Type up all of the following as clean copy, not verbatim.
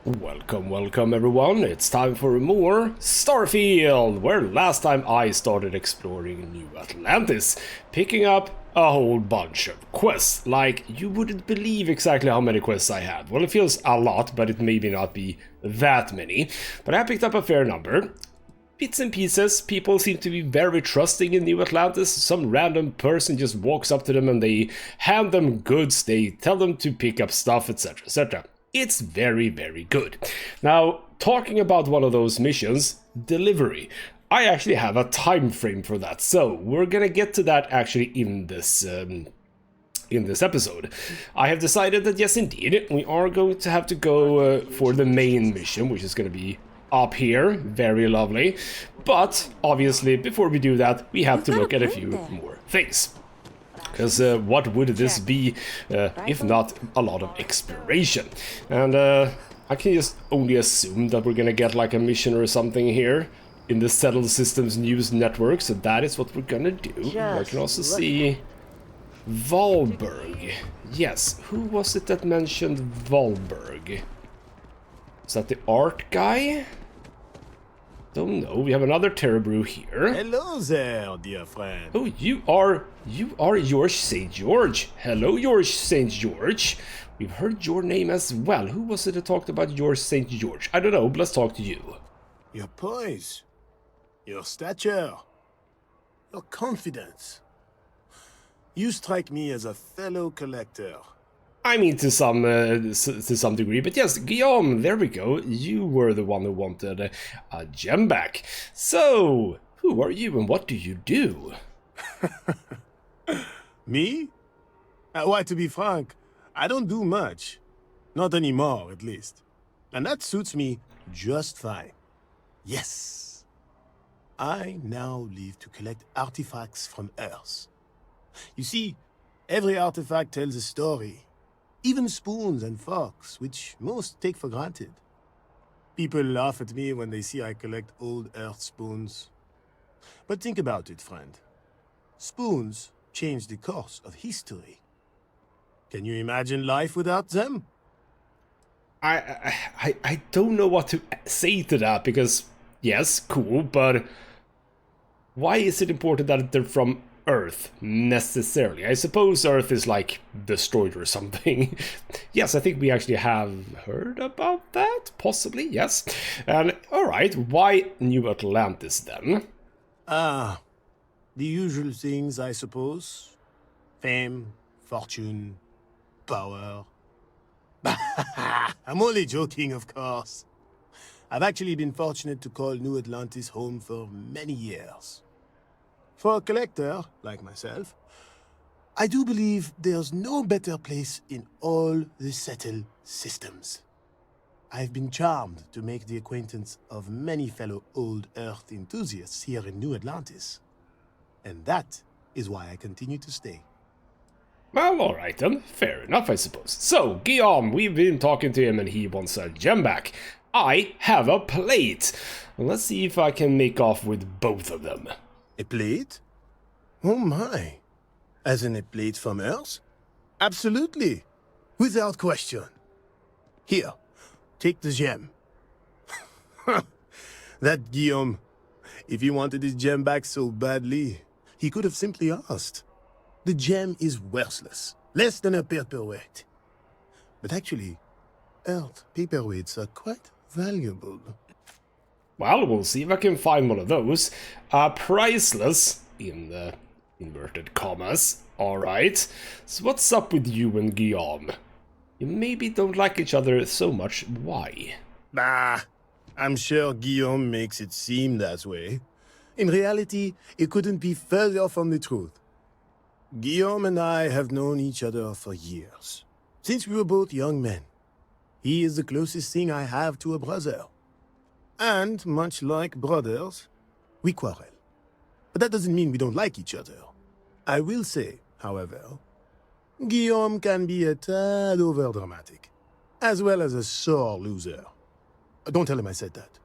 Welcome everyone, it's time for more Starfield, where last time I started exploring New Atlantis, picking up a whole bunch of quests. Like, you wouldn't believe exactly how many quests I had. Well, it feels a lot, but it maybe not be that many. But I picked up a fair number. Bits and pieces. People seem to be very trusting in New Atlantis. Some random person just walks up to them and they hand them goods, they tell them to pick up stuff, etc, etc. It's very good. Now, talking about one of those missions, delivery. I actually have a time frame for that, so we're gonna get to that actually in this episode. I have decided that yes, indeed, we are going to have to go for the main mission, which is going to be up here. Very lovely. But obviously, before we do that, we have to look at a few more things. Because what would this be if not a lot of exploration? And I can just only assume that we're gonna get like a mission or something here in the Settled Systems News Network, so that is what we're gonna do. I can also see Valberg. Yes, who was it that mentioned Valberg? Is that the art guy? Don't know. We have another Terebrew here. Hello there, dear friend. Oh, you are George St. George. Hello, George St. George. We've heard your name as well. Who was it that talked about George St. George? I don't know, but let's talk to you. Your poise, your stature, your confidence. You strike me as a fellow collector. I mean, to some degree, but yes, Guillaume, there we go. You were the one who wanted a gem back. So, who are you and what do you do? Me? Why, to be frank, I don't do much. Not anymore, at least. And that suits me just fine. Yes. I now live to collect artifacts from Earth. You see, every artifact tells a story. Even spoons and forks, which most take for granted. People laugh at me when they see I collect old Earth spoons. But think about it, friend. Spoons change the course of history. Can you imagine life without them? I don't know what to say to that, because, yes, cool, but why is it important that they're from Earth, necessarily? I suppose Earth is, like, destroyed or something. Yes, I think we actually have heard about that, possibly, yes. And, alright, why New Atlantis, then? The usual things, I suppose. Fame, fortune, power. I'm only joking, of course. I've actually been fortunate to call New Atlantis home for many years. For a collector, like myself, I do believe there's no better place in all the Settled Systems. I've been charmed to make the acquaintance of many fellow old Earth enthusiasts here in New Atlantis. And that is why I continue to stay. Well, alright then. Fair enough, I suppose. So, Guillaume, we've been talking to him and he wants a gem back. I have a plate. Let's see if I can make off with both of them. A plate? Oh my. As in a plate from Earth? Absolutely. Without question. Here, take the gem. That Guillaume, if he wanted his gem back so badly, he could have simply asked. The gem is worthless, less than a paperweight. But actually, Earth paperweights are quite valuable. Well, we'll see if I can find one of those. Priceless, in the inverted commas. Alright. So what's up with you and Guillaume? You maybe don't like each other so much. Why? Bah, I'm sure Guillaume makes it seem that way. In reality, it couldn't be further from the truth. Guillaume and I have known each other for years. Since we were both young men. He is the closest thing I have to a brother. And, much like brothers, we quarrel. But that doesn't mean we don't like each other. I will say, however, Guillaume can be a tad overdramatic, as well as a sore loser. Don't tell him I said that.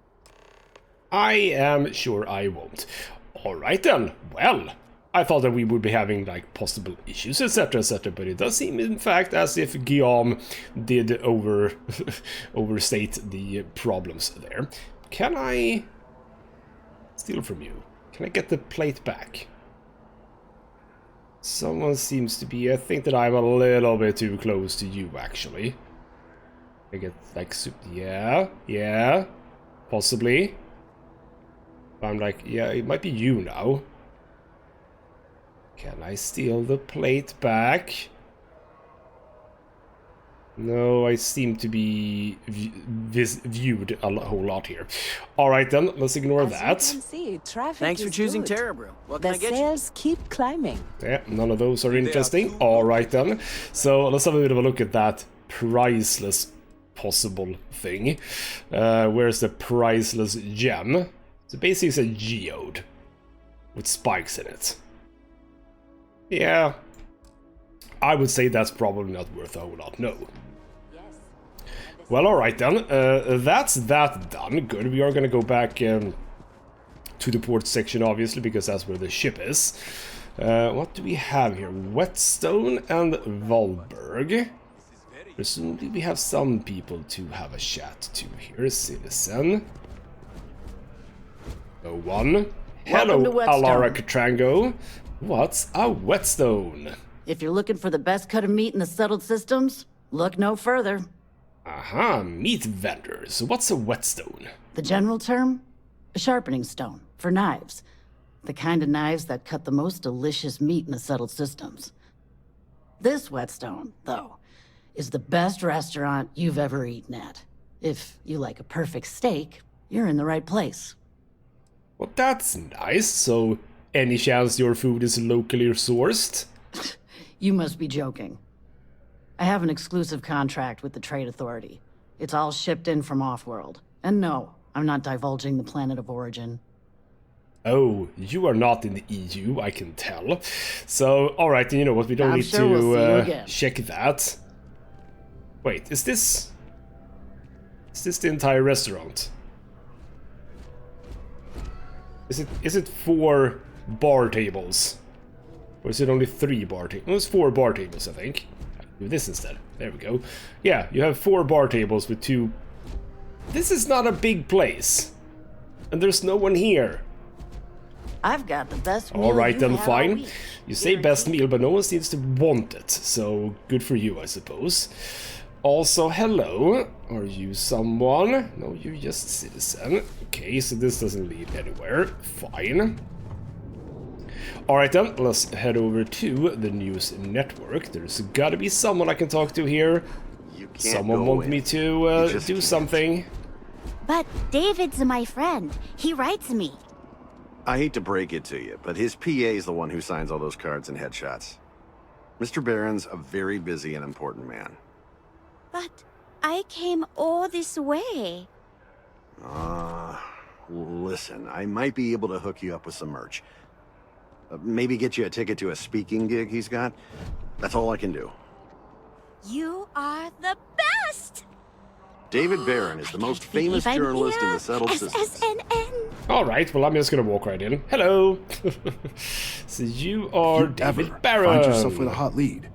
I am sure I won't. Alright then, well, I thought that we would be having like possible issues, etc., etc., but it does seem, in fact, as if Guillaume did overstate the problems there. Can I steal from you? Can I get the plate back? Someone seems to be... I think that I'm a little bit too close to you, actually. I get like... Yeah, possibly. I'm like, yeah, it might be you now. Can I steal the plate back? No, I seem to be viewed a whole lot here. Alright then, let's ignore that. Thanks for choosing Terra Brew. What can I get you? The sales keep climbing. Yeah, none of those are interesting. Alright then. So let's have a bit of a look at that priceless possible thing. Where's the priceless gem? So basically it's a geode with spikes in it. Yeah, I would say that's probably not worth a whole lot, no. Well, alright then, that's that done. Good, we are gonna go back to the port section, obviously, because that's where the ship is. What do we have here? Whetstone and Valberg. Presumably we have some people to have a chat to here. Citizen. No one. Hello, Alara Catrango. What's a whetstone? If you're looking for the best cut of meat in the settled systems, look no further. Aha, meat vendors. What's a whetstone? The general term? A sharpening stone, for knives. The kind of knives that cut the most delicious meat in the settled systems. This whetstone, though, is the best restaurant you've ever eaten at. If you like a perfect steak, you're in the right place. Well, that's nice. So, any chance your food is locally sourced? You must be joking. I have an exclusive contract with the Trade Authority. It's all shipped in from off-world. And no, I'm not divulging the planet of origin. Oh, you are not in the EU, I can tell. So, alright, you know what, we don't need sure to we'll see you check that. Wait, is this the entire restaurant? Is it 4 bar tables? Or is it only 3 bar tables? No, it's 4 bar tables, I think. Do this instead. There we go. Yeah, you have 4 bar tables with 2... This is not a big place. And there's no one here. I've got the best meal. Alright then, fine. You say best meal, but no one seems to want it. So, good for you, I suppose. Also, hello. Are you someone? No, you're just a citizen. Okay, so this doesn't lead anywhere. Fine. Alright then, let's head over to the news network. There's gotta be someone I can talk to here. Someone wants me to do something. But David's my friend. He writes me. I hate to break it to you, but his PA is the one who signs all those cards and headshots. Mr. Barron's a very busy and important man. But I came all this way. Listen, I might be able to hook you up with some merch. Maybe get you a ticket to a speaking gig he's got. That's all I can do. You are the best! David Barron is the most famous journalist in the settled systems. SSNN. Alright, well I'm just gonna walk right in. Hello! So you are David Barron. Find yourself with a hot lead.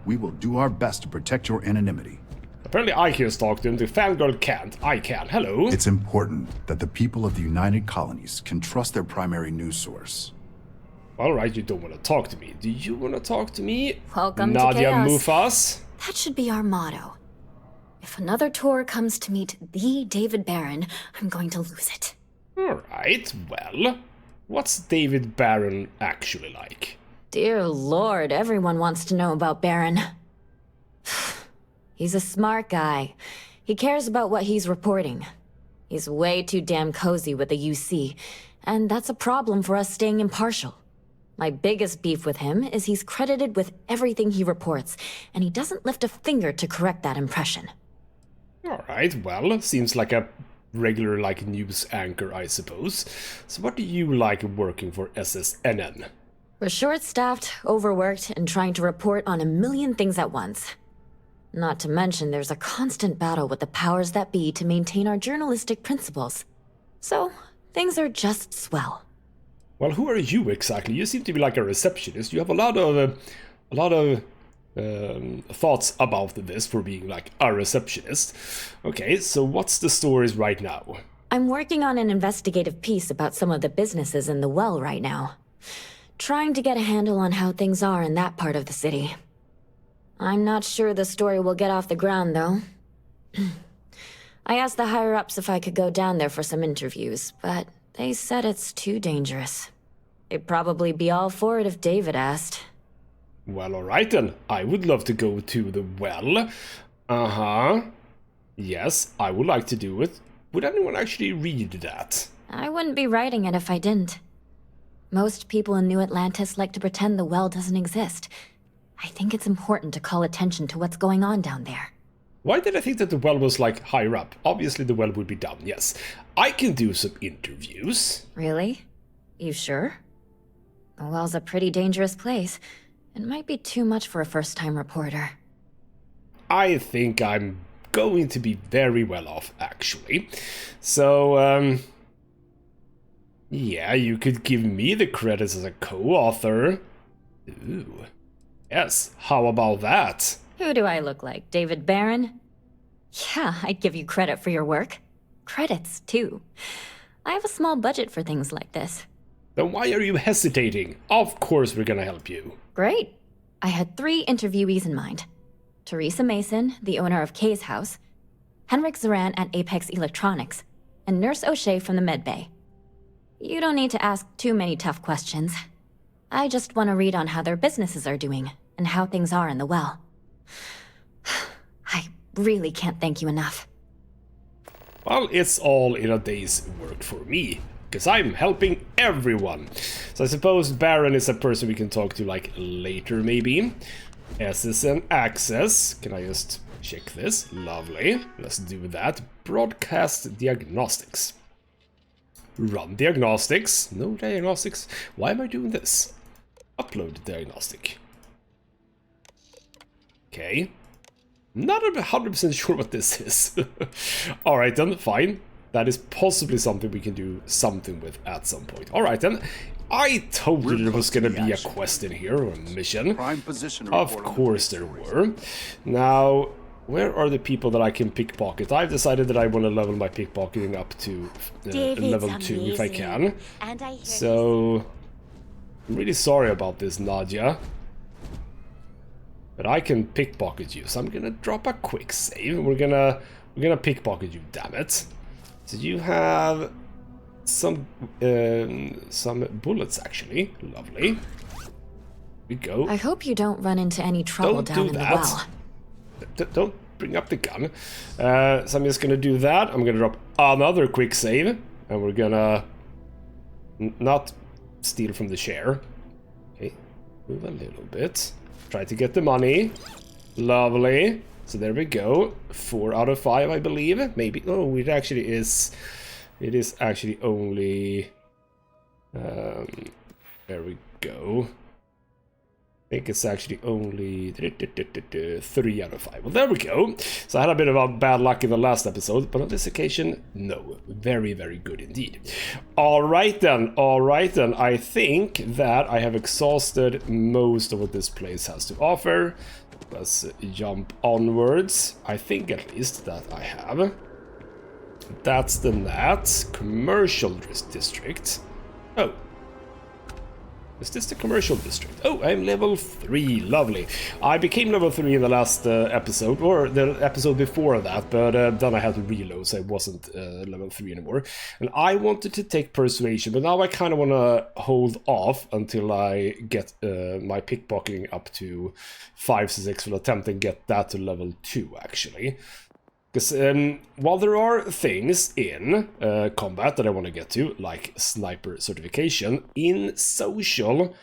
We will do our best to protect your anonymity. Apparently I can talk to him, the fangirl can't. I can. Hello! It's important that the people of the United Colonies can trust their primary news source. Alright, you don't want to talk to me. Do you want to talk to me? Welcome Nadia to Chaos. Mufas? That should be our motto. If another tour comes to meet the David Barron, I'm going to lose it. Alright, well, what's David Barron actually like? Dear Lord, everyone wants to know about Barron. He's a smart guy. He cares about what he's reporting. He's way too damn cozy with the UC, and that's a problem for us staying impartial. My biggest beef with him is he's credited with everything he reports, and he doesn't lift a finger to correct that impression. Alright, well, seems like a regular, news anchor, I suppose. So what do you like working for SSNN? We're short-staffed, overworked, and trying to report on a million things at once. Not to mention there's a constant battle with the powers that be to maintain our journalistic principles. So, things are just swell. Well, who are you exactly? You seem to be like a receptionist. You have a lot of thoughts about this for being like a receptionist. Okay, so what's the stories right now? I'm working on an investigative piece about some of the businesses in the well right now. Trying to get a handle on how things are in that part of the city. I'm not sure the story will get off the ground, though. I asked the higher-ups if I could go down there for some interviews, but they said it's too dangerous. They'd probably be all for it if David asked. Well, alright then. I would love to go to the well. Uh-huh. Yes, I would like to do it. Would anyone actually read that? I wouldn't be writing it if I didn't. Most people in New Atlantis like to pretend the well doesn't exist. I think it's important to call attention to what's going on down there. Why did I think that the well was like higher up? Obviously the well would be down, yes. I can do some interviews. Really? You sure? The well's a pretty dangerous place. It might be too much for a first-time reporter. I think I'm going to be very well off, actually. So, yeah, you could give me the credits as a co-author. Ooh. Yes, how about that? Who do I look like, David Barron? Yeah, I'd give you credit for your work. Credits, too. I have a small budget for things like this. Then why are you hesitating? Of course we're gonna help you. Great. I had 3 interviewees in mind. Teresa Mason, the owner of Kay's house, Henrik Zoran at Apex Electronics, and Nurse O'Shea from the medbay. You don't need to ask too many tough questions. I just want to read on how their businesses are doing, and how things are in the well. I really can't thank you enough. Well, it's all in a day's work for me, because I'm helping everyone. So I suppose Baron is a person we can talk to like later maybe. SSN access. Can I just check this? Lovely. Let's do that. Broadcast diagnostics. Run diagnostics. No diagnostics. Why am I doing this? Upload diagnostic. Okay. Not 100% sure what this is. Alright then, fine. That is possibly something we can do something with at some point. Alright then. I told you there was gonna be a quest in here, or a mission. Of course there were. Now, where are the people that I can pickpocket? I've decided that I want to level my pickpocketing up to level 2 if I can. So, I'm really sorry about this, Nadia. But I can pickpocket you, so I'm gonna drop a quick save. We're gonna pickpocket you, damn it. So you have some bullets actually. Lovely. We go. I hope you don't run into any trouble down in the well. Don't bring up the gun. So I'm just gonna do that. I'm gonna drop another quick save, and we're gonna not steal from the share. Okay, move a little bit. Try to get the money. Lovely. So there we go. 4 out of 5, I believe. Maybe. Oh, it actually is. It is actually only. There we go. I think it's actually only 3 out of 5. Well, there we go. So I had a bit of bad luck in the last episode, but on this occasion, no. Very, very good indeed. Alright then, I think that I have exhausted most of what this place has to offer. Let's jump onwards. I think at least that I have. That's the NAT commercial district. Oh. Is this the commercial district? Oh, I'm level 3. Lovely. I became level 3 in the last episode, or the episode before that, but then I had to reload, so I wasn't level 3 anymore. And I wanted to take persuasion, but now I kind of want to hold off until I get my pickpocketing up to 5 successful attempt and get that to level 2, actually. Because while there are things in combat that I want to get to, like sniper certification, in social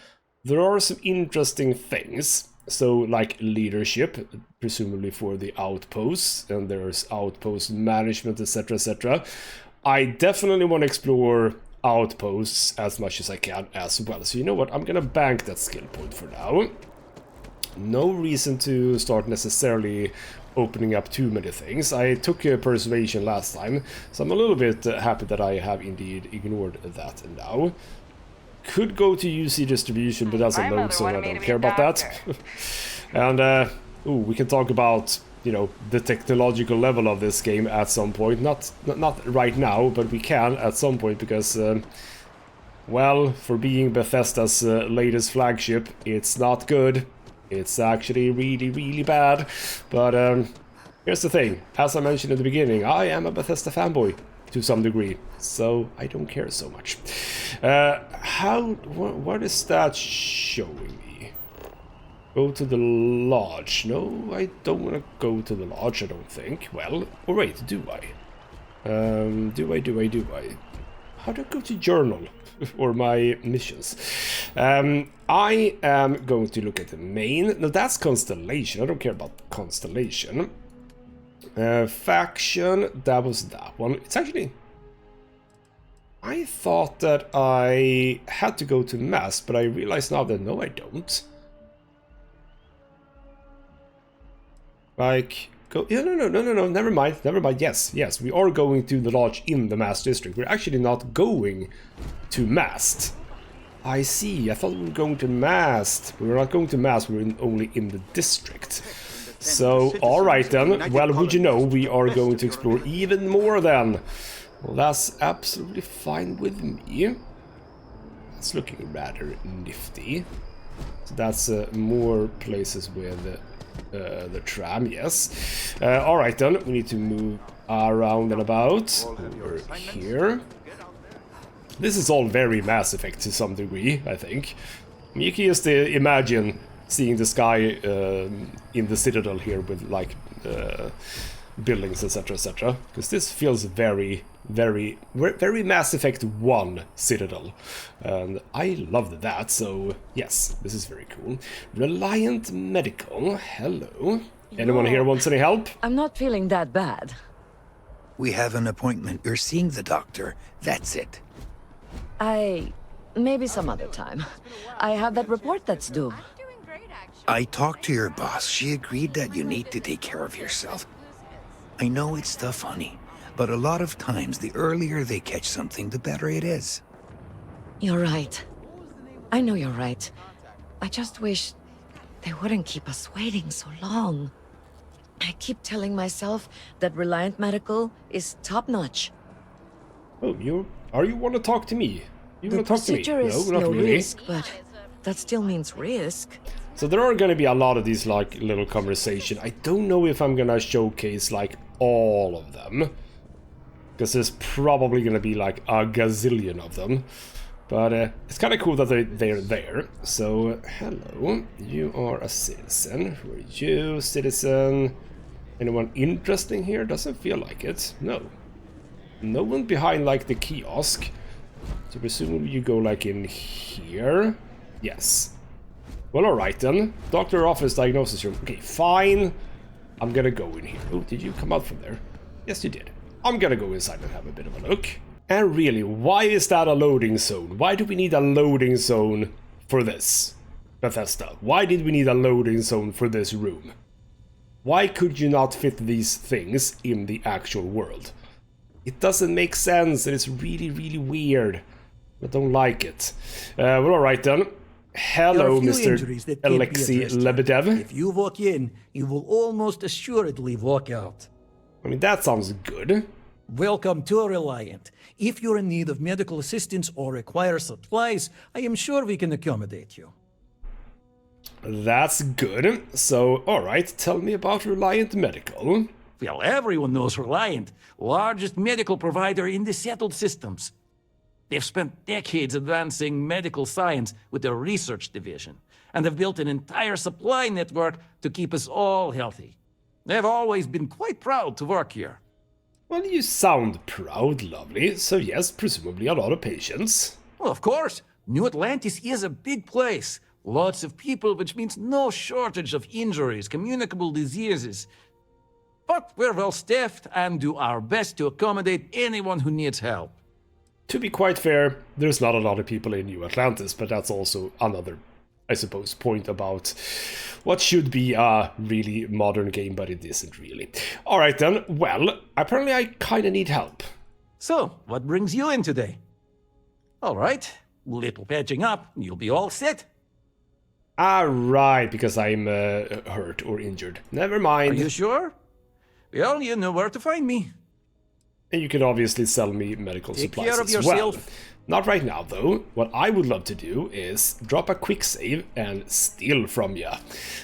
there are some interesting things. So like leadership, presumably for the outposts, and there's outpost management, etc, etc. I definitely want to explore outposts as much as I can as well. So you know what, I'm gonna bank that skill point for now. No reason to start necessarily opening up too many things. I took persuasion last time, so I'm a little bit happy that I have indeed ignored that now. could go to UC distribution, but that's a load, so I don't care about that. And, ooh, we can talk about, you know, the technological level of this game at some point. Not right now, but we can at some point, because, well, for being Bethesda's latest flagship, it's not good. It's actually really, really bad. But, here's the thing. As I mentioned in the beginning, I am a Bethesda fanboy to some degree, so I don't care so much. What is that showing me? Go to the lodge. No, I don't want to go to the lodge, I don't think. Well, or wait, do I? Do I? How do I go to journal? Or my missions? I am going to look at the main. No, that's Constellation. I don't care about Constellation. Faction, that was that one. It's actually... I thought that I had to go to mass, but I realize now that no, I don't. Like, go... Yeah, no, never mind. Yes, we are going to the lodge in the Mast District. We're actually not going to Mast. I see, I thought we were going to Mast. We were not going to Mast, we were only in the district. So, alright then, well, would you know, we are going to explore even more then. Well, that's absolutely fine with me. It's looking rather nifty. So that's more places with the tram, yes. Alright then, we need to move around and about. Over here. This is all very Mass Effect to some degree, I think. You can just imagine seeing the sky in the Citadel here with like buildings, etc. Because this feels very Mass Effect 1 Citadel. And I loved that, so yes, this is very cool. Reliant Medical, hello. Anyone here wants any help? I'm not feeling that bad. We have an appointment. You're seeing the doctor. That's it. Maybe some other time. I have that report that's due. I talked to your boss. She agreed that you need to take care of yourself. I know it's tough, honey, but a lot of times the earlier they catch something, the better it is. You're right. I know you're right. I just wish they wouldn't keep us waiting so long. I keep telling myself that Reliant Medical is top-notch. Oh, you want to talk to me? You want to talk to me? The procedure is no, not no really. risk, but that still means risk. So there are going to be a lot of these like little conversation. I don't know if I'm going to showcase like all of them, because there's probably going to be like a gazillion of them. But it's kind of cool that they're there. So hello, you are a citizen. Who are you, citizen? Anyone interesting here? Doesn't feel like it. No one behind like the kiosk. So presumably you go like in here. Yes. Well, alright then. Doctor office diagnosis room. Okay, fine. I'm gonna go in here. Oh, did you come out from there? Yes, you did. I'm gonna go inside and have a bit of a look. And really, why is that a loading zone? Why do we need a loading zone for this? Bethesda, why did we need a loading zone for this room? Why could you not fit these things in the actual world? It doesn't make sense, and it's really weird. I don't like it. Well, alright then. Hello, Mr. Alexei Lebedev. If you walk in, you will almost assuredly walk out. I mean, that sounds good. Welcome to Reliant. If you're in need of medical assistance or require supplies, I am sure we can accommodate you. That's good. So, alright, tell me about Reliant Medical. Well, everyone knows Reliant, largest medical provider in the settled systems. They've spent decades advancing medical science with their research division, and have built an entire supply network to keep us all healthy. They've always been quite proud to work here. Well, you sound proud, lovely. So yes, presumably a lot of patients. Well, of course. New Atlantis is a big place. Lots of people, which means no shortage of injuries, communicable diseases. But we're well staffed and do our best to accommodate anyone who needs help. To be quite fair, there's not a lot of people in New Atlantis, but that's also another, I suppose, point about what should be a really modern game, but it isn't really. Alright then, well, apparently I kinda need help. So, what brings you in today? Alright, Little patching up, you'll be all set. Ah, right, because I'm hurt or injured. Never Are mind. you sure? Well, you know where to find me. And you can obviously sell me medical Take supplies care of as yourself. well. Not right now, though. What I would love to do is drop a quick save and steal from you.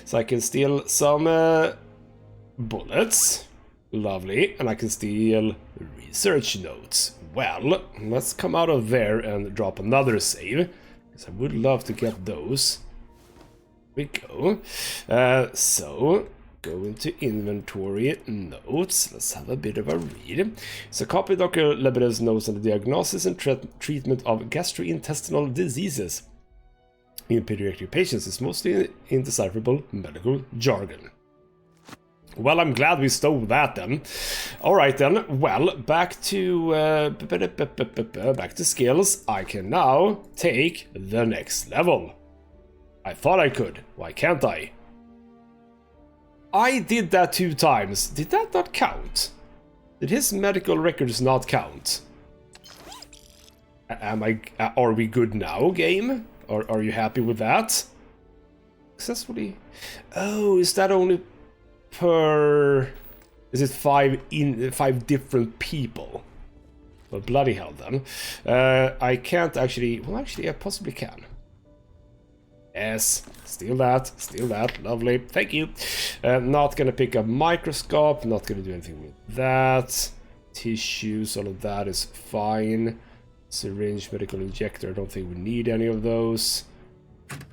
So I can steal some bullets. Lovely. And I can steal research notes. Well, let's come out of there and drop another save, because I would love to get those. Here we go. So, go into inventory notes. Let's have a bit of a read. So, copy Dr. Lebedev's notes on the diagnosis and treatment of gastrointestinal diseases in pediatric patients is mostly indecipherable medical jargon. Well, I'm glad we stole that then. Alright then, well, back to skills. I can now take the next level. I thought I could. Why can't I? I did that 2 times. Did that not count? Did his medical records not count? Are we good now, game? Or are you happy with that? Successfully. Oh, is that only per... Is it 5 different people? Well, bloody hell then. I can't actually... Well, actually, I possibly can. Yes, steal that, lovely, thank you. Not gonna pick up microscope, not gonna do anything with that. Tissues, all of that is fine. Syringe, medical injector, I don't think we need any of those.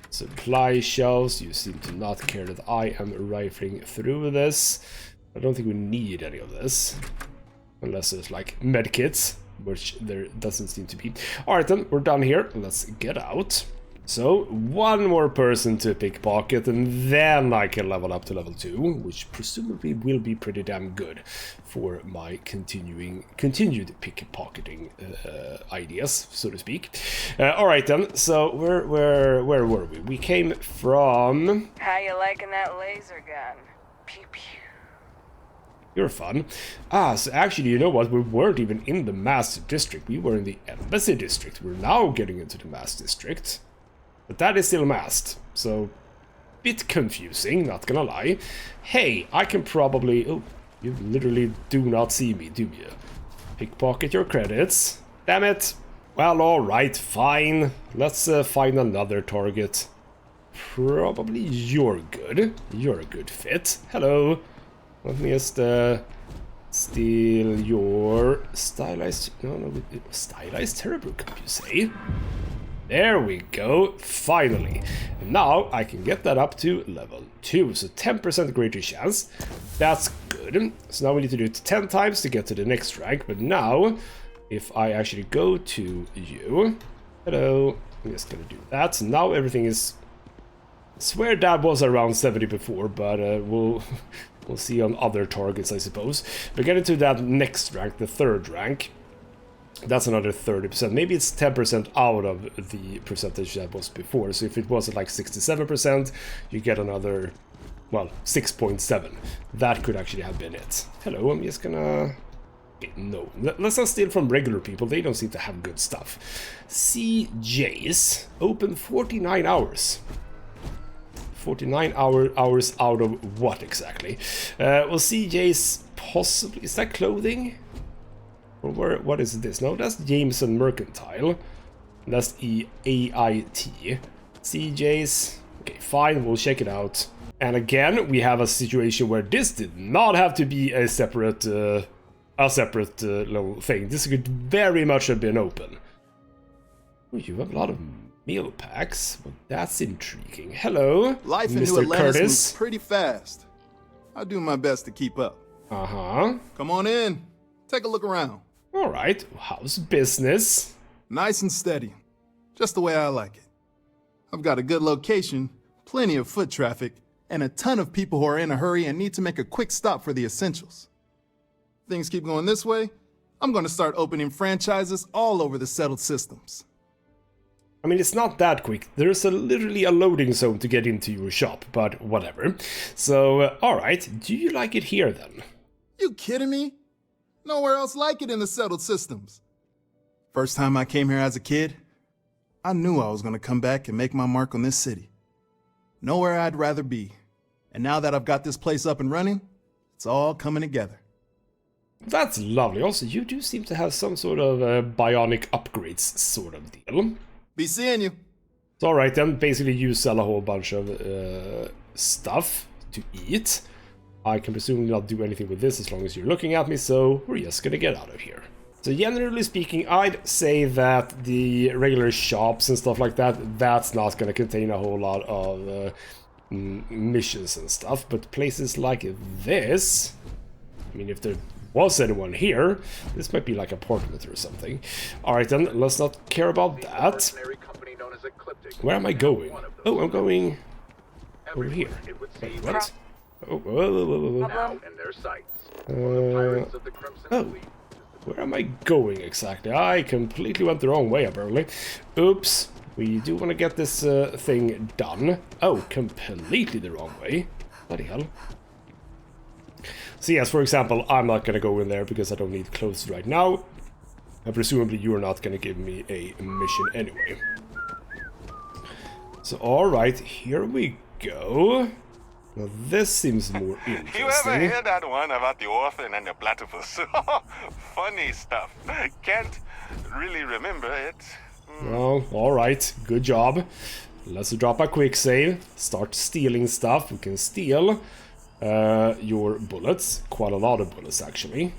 Supply shelves, you seem to not care that I am rifling through this. I don't think we need any of this. Unless there's like medkits, which there doesn't seem to be. Alright then, we're done here, let's get out. So, 1 more person to pickpocket, and then I can level up to level 2, which presumably will be pretty damn good for my continued pickpocketing ideas, so to speak. Alright then, so where were we? We came from... How you liking that laser gun? Pew pew. You're fun. Ah, so actually, you know what? We weren't even in the Master District, we were in the Embassy District. We're now getting into the Master District. But that is still masked, so bit confusing, not gonna lie. Hey, I can probably... Oh, you literally do not see me, do you? Pickpocket your credits. Damn it. Well, alright, fine. Let's find another target. Probably you're good. You're a good fit. Hello. Let me just steal your stylized... No, stylized Terrabrew cup, you say? There we go, finally. And now I can get that up to level 2, so 10% greater chance. That's good. So now we need to do it 10 times to get to the next rank, but now, if I actually go to you... Hello, I'm just gonna do that. So now everything is... I swear that was around 70 before, but we'll see on other targets, I suppose. We're getting to that next rank, the 3rd rank. That's another 30%. Maybe it's 10% out of the percentage that was before. So if it was at like 67%, you get another, well, 6.7. That could actually have been it. Hello, I'm just gonna... Okay, no, let's not steal from regular people. They don't seem to have good stuff. CJ's open 49 hours. 49 hours out of what exactly? Well, CJ's possibly... Is that clothing? Or what is this? No, that's Jameson Mercantile. That's AIT. CJ's. Okay, fine, we'll check it out. And again, we have a situation where this did not have to be a separate little thing. This could very much have been open. Oh, you have a lot of meal packs. Well, that's intriguing. Hello, Life in Mr. New Atlantis Curtis. moves pretty fast. I do my best to keep up. Uh-huh. Come on in. Take a look around. Alright, how's business? Nice and steady. Just the way I like it. I've got a good location, plenty of foot traffic, and a ton of people who are in a hurry and need to make a quick stop for the essentials. Things keep going this way, I'm going to start opening franchises all over the settled systems. I mean, it's not that quick. There's literally a loading zone to get into your shop, but whatever. So, alright, do you like it here then? You kidding me? Nowhere else like it in the settled systems. First time I came here as a kid, I knew I was gonna come back and make my mark on this city. Nowhere I'd rather be. And now that I've got this place up and running, it's all coming together. That's lovely. Also, you do seem to have some sort of bionic upgrades sort of deal. Be seeing you. It's alright then. Basically, you sell a whole bunch of stuff to eat. I can presumably not do anything with this as long as you're looking at me, so we're just gonna get out of here. So generally speaking, I'd say that the regular shops and stuff like that, that's not gonna contain a whole lot of missions and stuff, but places like this, I mean, if there was anyone here, this might be like a portrait or something. Alright then, let's not care about that. Where am I going? Oh, I'm going over here. Wait, what? Oh, whoa. Oh, where am I going exactly? I completely went the wrong way, apparently. Oops. We do want to get this thing done. Oh, completely the wrong way. Bloody hell. So yes, for example, I'm not going to go in there because I don't need clothes right now. And presumably you're not going to give me a mission anyway. So alright, here we go. Now this seems more interesting. You ever hear that one about the orphan and the platypus? Funny stuff. Can't really remember it. Well, alright, good job. Let's drop a quick save. Start stealing stuff. We can steal your bullets. Quite a lot of bullets, actually.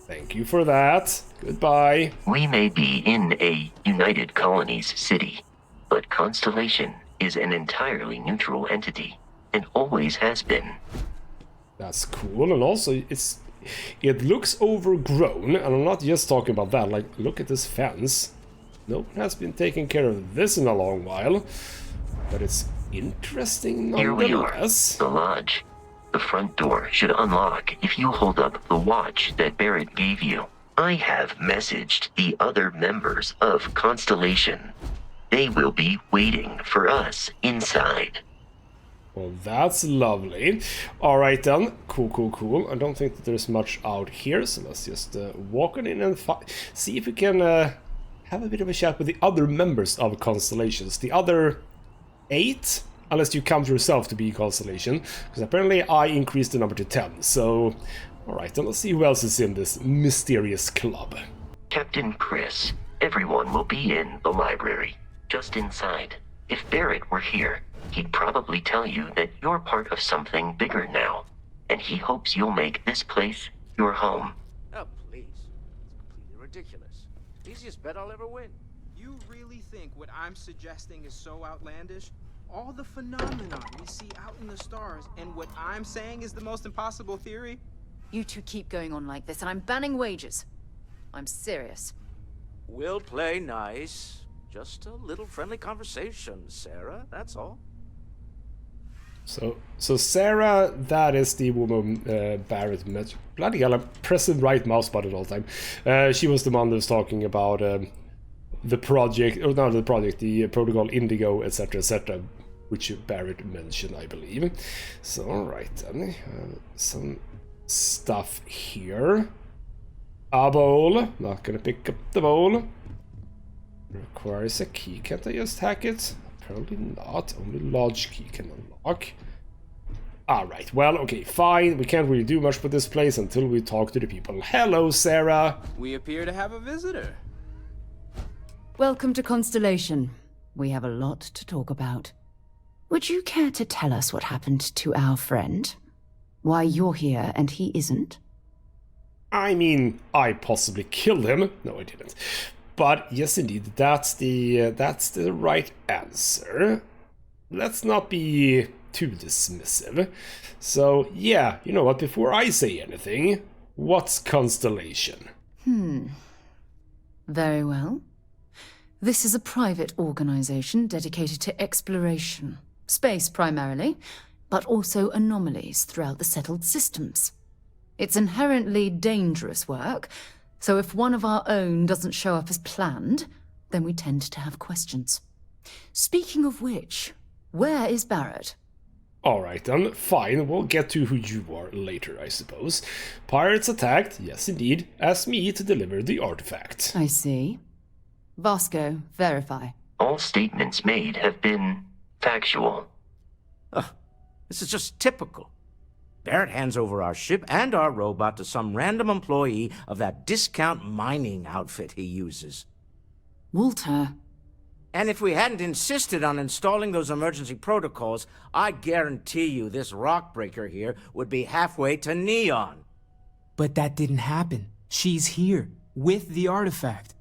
Thank you for that. Goodbye. We may be in a United Colonies city, but Constellation is an entirely neutral entity, and always has been. That's cool, and also it looks overgrown, and I'm not just talking about that. Like, look at this fence. No one has been taking care of this in a long while, but it's interesting nonetheless. Here we are, the lodge. The front door should unlock if you hold up the watch that Barrett gave you. I have messaged the other members of Constellation. They will be waiting for us inside. Well, that's lovely. Alright then, cool. I don't think that there's much out here, so let's just walk on in and see if we can have a bit of a chat with the other members of Constellations. The other 8, unless you count yourself to be Constellation, because apparently I increased the number to 10, so... Alright, then let's see who else is in this mysterious club. Captain Chris, everyone will be in the library, just inside. If Barrett were here, he'd probably tell you that you're part of something bigger now, and he hopes you'll make this place your home. Oh, please. It's completely ridiculous. Easiest bet I'll ever win. You really think what I'm suggesting is so outlandish? All the phenomena we see out in the stars, and what I'm saying is the most impossible theory? You two keep going on like this, and I'm banning wagers. I'm serious. We'll play nice. Just a little friendly conversation, Sarah, that's all. So Sarah, that is the woman Barrett met. Bloody hell, I'm pressing right mouse button all the time. She was the one that was talking about the project, or not the project, the protocol Indigo, etc., which Barrett mentioned, I believe. So, alright then. Some stuff here. A bowl. Not gonna pick up the bowl. Requires a key. Can't I just hack it? Apparently not. Only large key can unlock. Alright, well, okay, fine. We can't really do much with this place until we talk to the people. Hello, Sarah. We appear to have a visitor. Welcome to Constellation. We have a lot to talk about. Would you care to tell us what happened to our friend? Why you're here and he isn't? I mean, I possibly killed him. No, I didn't. But yes, indeed, that's the right answer. Let's not be too dismissive. So, yeah, you know what, before I say anything, what's Constellation? Very well. This is a private organization dedicated to exploration. Space primarily, but also anomalies throughout the settled systems. It's inherently dangerous work, so if one of our own doesn't show up as planned, then we tend to have questions. Speaking of which, where is Barrett? Alright then, fine, we'll get to who you are later, I suppose. Pirates attacked, yes indeed, asked me to deliver the artifact. I see. Vasco, verify. All statements made have been factual. This is just typical. Barrett hands over our ship and our robot to some random employee of that discount mining outfit he uses. Walter. And if we hadn't insisted on installing those emergency protocols, I guarantee you this rock breaker here would be halfway to Neon. But that didn't happen. She's here, with the artifact.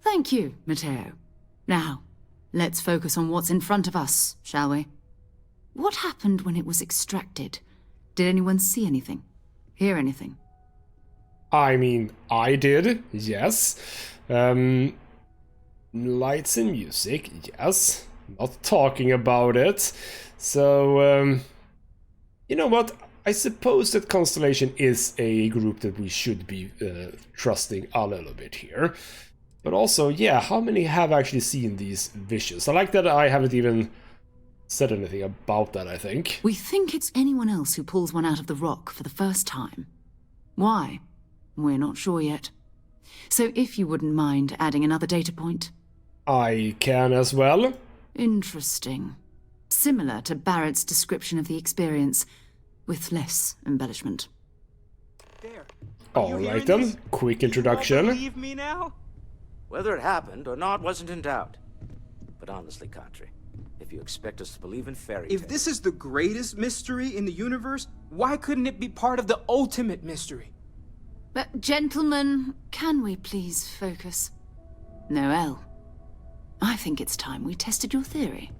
Thank you, Matteo. Now, let's focus on what's in front of us, shall we? What happened when it was extracted? Did anyone see anything? Hear anything? I mean, I did, yes. Lights and music, yes. Not talking about it. So, you know what? I suppose that Constellation is a group that we should be trusting a little bit here. But also, yeah, how many have actually seen these visions? I like that I haven't even said anything about that, I think. We think it's anyone else who pulls one out of the rock for the first time. Why? We're not sure yet. So if you wouldn't mind adding another data point. I can as well. Interesting. Similar to Barrett's description of the experience, with less embellishment. There. Alright then, quick introduction. Believe me now? Whether it happened or not wasn't in doubt. But honestly, Country, if you expect us to believe in fairy tales... If this is the greatest mystery in the universe, why couldn't it be part of the ultimate mystery? But, gentlemen, can we please focus? Noel, I think it's time we tested your theory.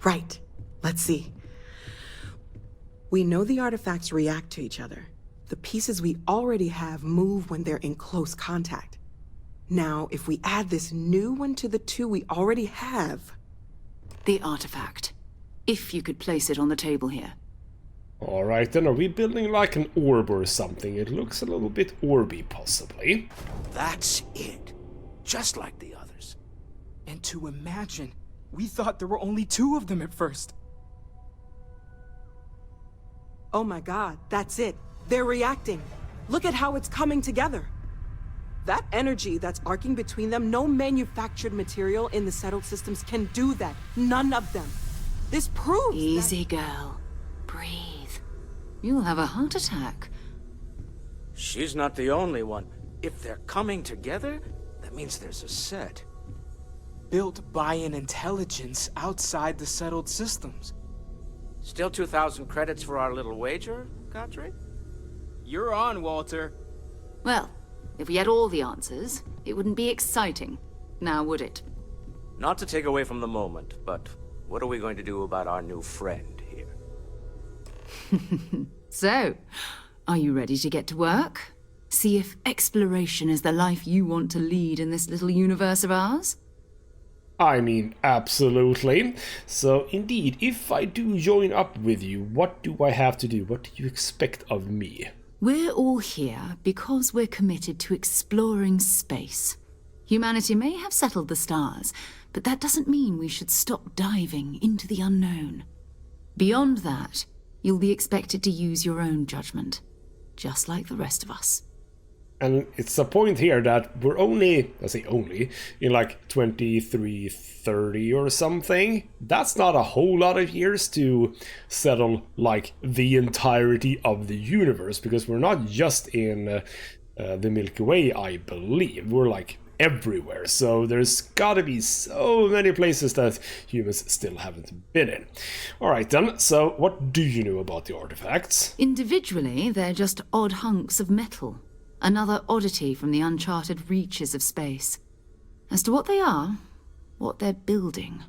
Right. Let's see. We know the artifacts react to each other. The pieces we already have move when they're in close contact. Now, if we add this new one to the two we already have... The artifact. If you could place it on the table here. Alright then, are we building like an orb or something? It looks a little bit orby, possibly. That's it. Just like the others. And to imagine, we thought there were only 2 of them at first. Oh my god, that's it. They're reacting. Look at how it's coming together. That energy that's arcing between them, no manufactured material in the settled systems can do that. None of them. This proves Easy, girl. Breathe. You'll have a heart attack. She's not the only one. If they're coming together, that means there's a set. Built by an intelligence outside the settled systems. Still 2,000 credits for our little wager, Country? You're on, Walter. Well, if we had all the answers, it wouldn't be exciting. Now, would it? Not to take away from the moment, but what are we going to do about our new friend here? So, are you ready to get to work? See if exploration is the life you want to lead in this little universe of ours? I mean, absolutely. So, indeed, if I do join up with you, what do I have to do? What do you expect of me? We're all here because we're committed to exploring space. Humanity may have settled the stars, but that doesn't mean we should stop diving into the unknown. Beyond that, you'll be expected to use your own judgment, just like the rest of us. And it's a point here that we're only, I say only, in like 2330 or something. That's not a whole lot of years to settle like the entirety of the universe, because we're not just in the Milky Way, I believe. We're like everywhere, so there's gotta be so many places that humans still haven't been in. Alright then, so what do you know about the artifacts? Individually, they're just odd hunks of metal. Another oddity from the uncharted reaches of space. As to what they are, what they're building,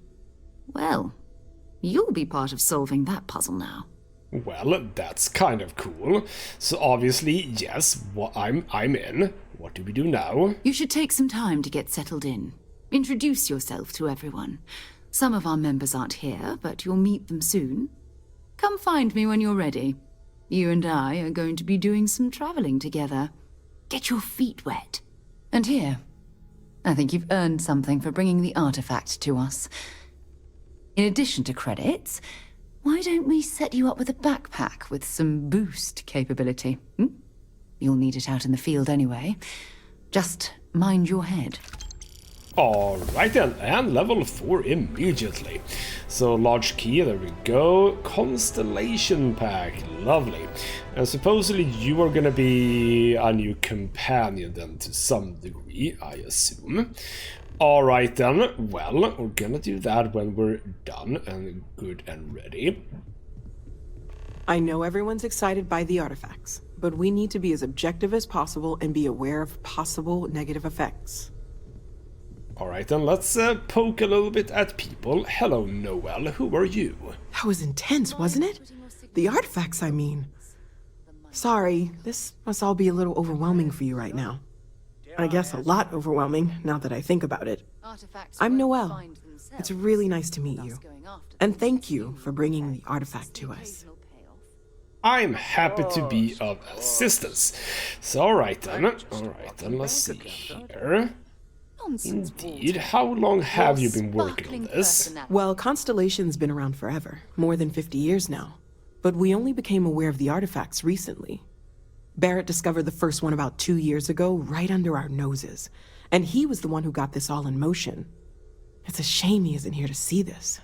well, you'll be part of solving that puzzle now. Well, that's kind of cool. So obviously, yes, I'm in. What do we do now? You should take some time to get settled in. Introduce yourself to everyone. Some of our members aren't here, but you'll meet them soon. Come find me when you're ready. You and I are going to be doing some traveling together. Get your feet wet. And here, I think you've earned something for bringing the artifact to us. In addition to credits, why don't we set you up with a backpack with some boost capability? You'll need it out in the field anyway. Just mind your head. Alright then, and level 4 immediately. So large key, there we go. Constellation pack, lovely. And supposedly you are gonna be a new companion then to some degree, I assume. Alright then, well, we're gonna do that when we're done and good and ready. I know everyone's excited by the artifacts, but we need to be as objective as possible and be aware of possible negative effects. Alright then, let's poke a little bit at people. Hello, Noel, who are you? That was intense, wasn't it? The artifacts, I mean. Sorry, this must all be a little overwhelming for you right now. I guess a lot overwhelming, now that I think about it. I'm Noel. It's really nice to meet you. And thank you for bringing the artifact to us. I'm happy to be of assistance. So alright then, let's see here. Indeed, how long have you been working on this? Well, Constellation's been around forever, more than 50 years now. But we only became aware of the artifacts recently. Barrett discovered the first one about 2 years ago, right under our noses. And he was the one who got this all in motion. It's a shame he isn't here to see this.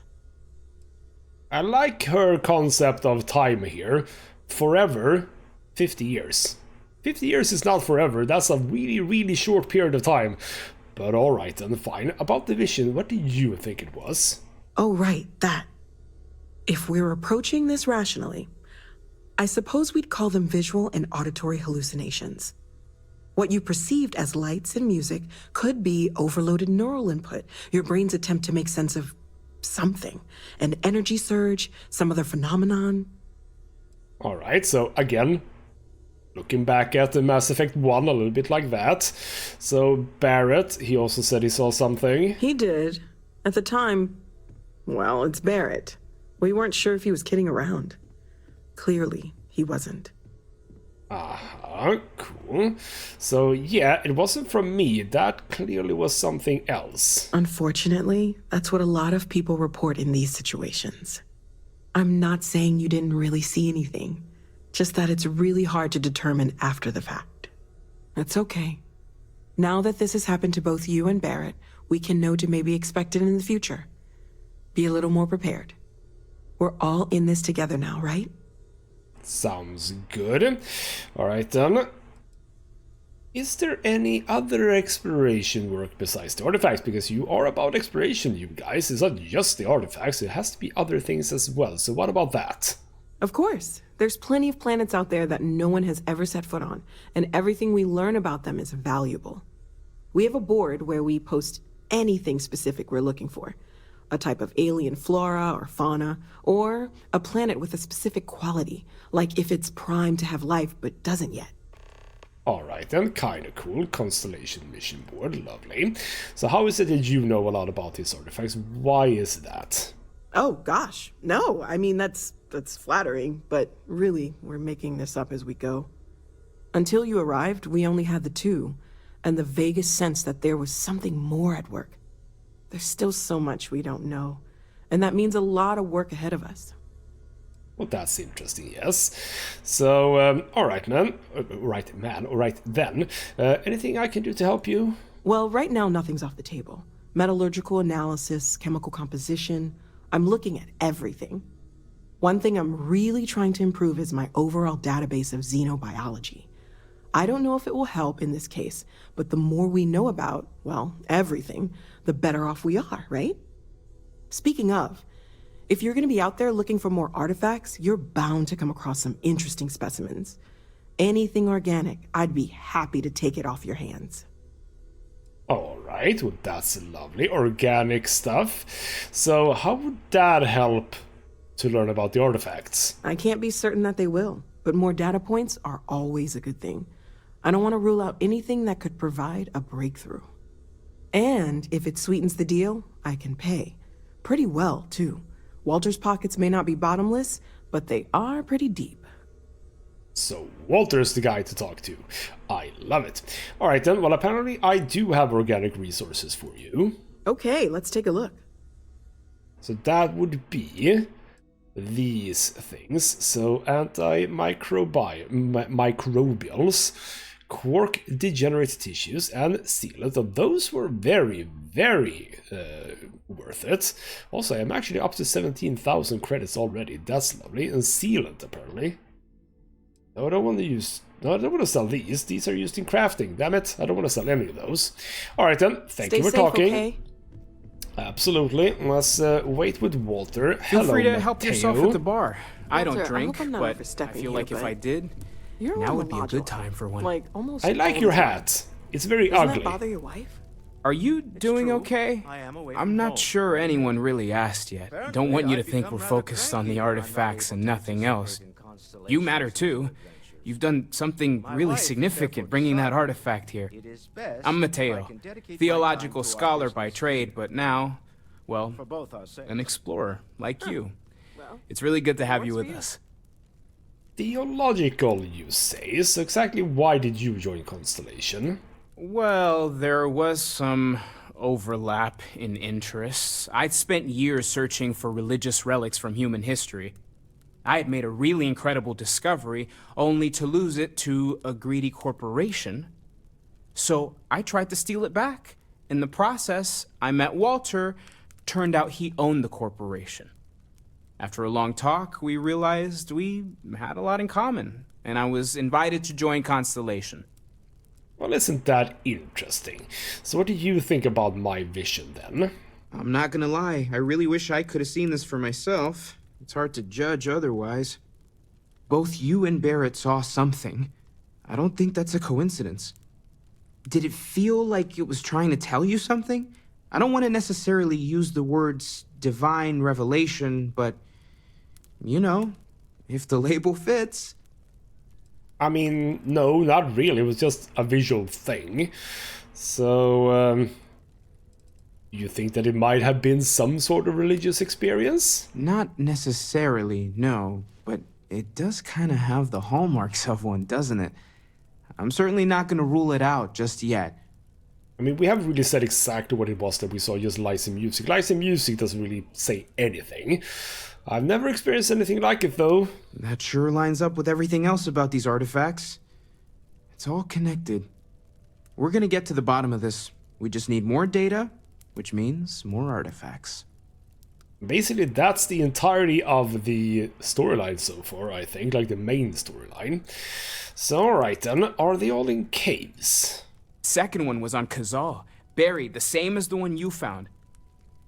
I like her concept of time here. Forever, 50 years. 50 years is not forever, that's a really, really short period of time. But alright then, fine. About the vision, what do you think it was? Oh, right, that. If we're approaching this rationally, I suppose we'd call them visual and auditory hallucinations. What you perceived as lights and music could be overloaded neural input, your brain's attempt to make sense of something. An energy surge, some other phenomenon. Alright, so again, looking back at the Mass Effect 1 a little bit like that. So Barrett, he also said he saw something. He did. At the time, well, it's Barrett. We weren't sure if he was kidding around. Clearly, he wasn't. Cool. So yeah, it wasn't from me. That clearly was something else. Unfortunately, that's what a lot of people report in these situations. I'm not saying you didn't really see anything. Just that it's really hard to determine after the fact. It's okay. Now that this has happened to both you and Barrett, we can know to maybe expect it in the future. Be a little more prepared. We're all in this together now, right? Sounds good. Alright then. Is there any other exploration work besides the artifacts? Because you are about exploration, you guys. It's not just the artifacts, it has to be other things as well. So what about that? Of course. There's plenty of planets out there that no one has ever set foot on, and everything we learn about them is valuable. We have a board where we post anything specific we're looking for. A type of alien flora or fauna, or a planet with a specific quality, like if it's primed to have life but doesn't yet. Alright then, kinda cool. Constellation mission board, lovely. So how is it that you know a lot about these artifacts? Why is that? Oh gosh, no, I mean that's flattering, but really, we're making this up as we go. Until you arrived, we only had the two, and the vaguest sense that there was something more at work. There's still so much we don't know, and that means a lot of work ahead of us. Well, that's interesting, yes. So, alright man, alright then. Anything I can do to help you? Well, right now nothing's off the table. Metallurgical analysis, chemical composition, I'm looking at everything. One thing I'm really trying to improve is my overall database of xenobiology. I don't know if it will help in this case, but the more we know about, well, everything, the better off we are, right? Speaking of, if you're going to be out there looking for more artifacts, you're bound to come across some interesting specimens. Anything organic, I'd be happy to take it off your hands. Alright, well that's lovely. Organic stuff. So how would that help to learn about the artifacts? I can't be certain that they will, but more data points are always a good thing. I don't want to rule out anything that could provide a breakthrough. And if it sweetens the deal, I can pay. Pretty well, too. Walter's pockets may not be bottomless, but they are pretty deep. So Walter's the guy to talk to. I love it. Alright then, well apparently I do have organic resources for you. Okay, let's take a look. So that would be these things. So antimicrobials. quark degenerate tissues, and sealant. So those were very, very worth it. Also, I'm actually up to 17,000 credits already. That's lovely. And sealant, apparently. No, I don't want to use... No, I don't want to sell these. These are used in crafting. Damn it. I don't want to sell any of those. Alright then. Thank you for talking. Okay? Absolutely. Let's wait with Walter. Feel free to help Matteo. yourself at the bar. I don't Walter, drink, I hope I'm not but I overstepping feel here, like if but I did, You're now on would the be a good module. time for one. Like, almost I like all your the time. hat. It's very Doesn't ugly. that bother your wife? Are you doing okay? I'm not sure anyone really asked yet. Don't want you to think we're focused on the artifacts and nothing else. You matter too. You've done something really significant bringing that artifact here. I'm Matteo, theological scholar by trade, but now, well, an explorer like you. It's really good to have you with us. Theological, you say? So exactly why did you join Constellation? Well, there was some overlap in interests. I'd spent years searching for religious relics from human history. I had made a really incredible discovery, only to lose it to a greedy corporation. So I tried to steal it back. In the process, I met Walter. Turned out he owned the corporation. After a long talk, we realized we had a lot in common, and I was invited to join Constellation. Well, isn't that interesting? So what do you think about my vision, then? I'm not gonna lie, I really wish I could have seen this for myself. It's hard to judge otherwise. Both you and Barrett saw something. I don't think that's a coincidence. Did it feel like it was trying to tell you something? I don't want to necessarily use the words divine revelation, but, you know, if the label fits. I mean, no, not really. It was just a visual thing. So, you think that it might have been some sort of religious experience? Not necessarily, no. But it does kind of have the hallmarks of one, doesn't it? I'm certainly not going to rule it out just yet. I mean, we haven't really said exactly what it was that we saw, just lights and music. Lights and music doesn't really say anything. I've never experienced anything like it, though. That sure lines up with everything else about these artifacts. It's all connected. We're gonna get to the bottom of this. We just need more data, which means more artifacts. Basically, that's the entirety of the storyline so far, I think, like the main storyline. So, alright then, are they all in caves? Second one was on Kazal, buried, the same as the one you found.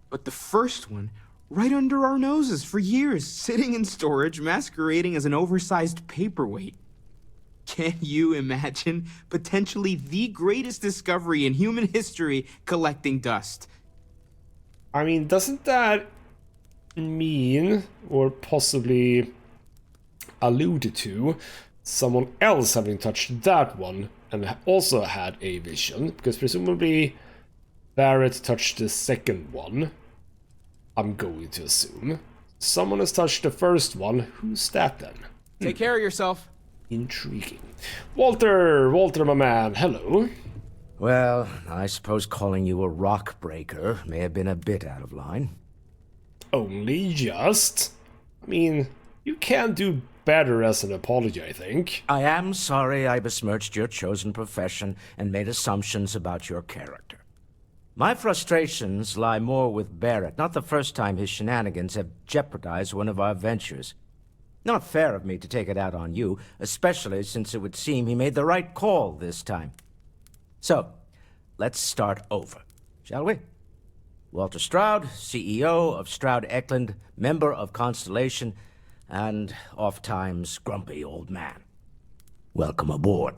But the first one, right under our noses for years, sitting in storage, masquerading as an oversized paperweight. Can you imagine potentially the greatest discovery in human history collecting dust? I mean, doesn't that mean, or possibly allude to, someone else having touched that one and also had a vision? Because presumably Barrett touched the second one, I'm going to assume. Someone has touched the first one. Who's that then? Take care of yourself. Intriguing. Walter, my man, hello. Well, I suppose calling you a rock breaker may have been a bit out of line. Only just? I mean, you can do better as an apology, I think. I am sorry I besmirched your chosen profession and made assumptions about your character. My frustrations lie more with Barrett. Not the first time his shenanigans have jeopardized one of our ventures. Not fair of me to take it out on you, especially since it would seem he made the right call this time. So, let's start over, shall we? Walter Stroud, CEO of Stroud Eklund, member of Constellation, and oft-times grumpy old man. Welcome aboard.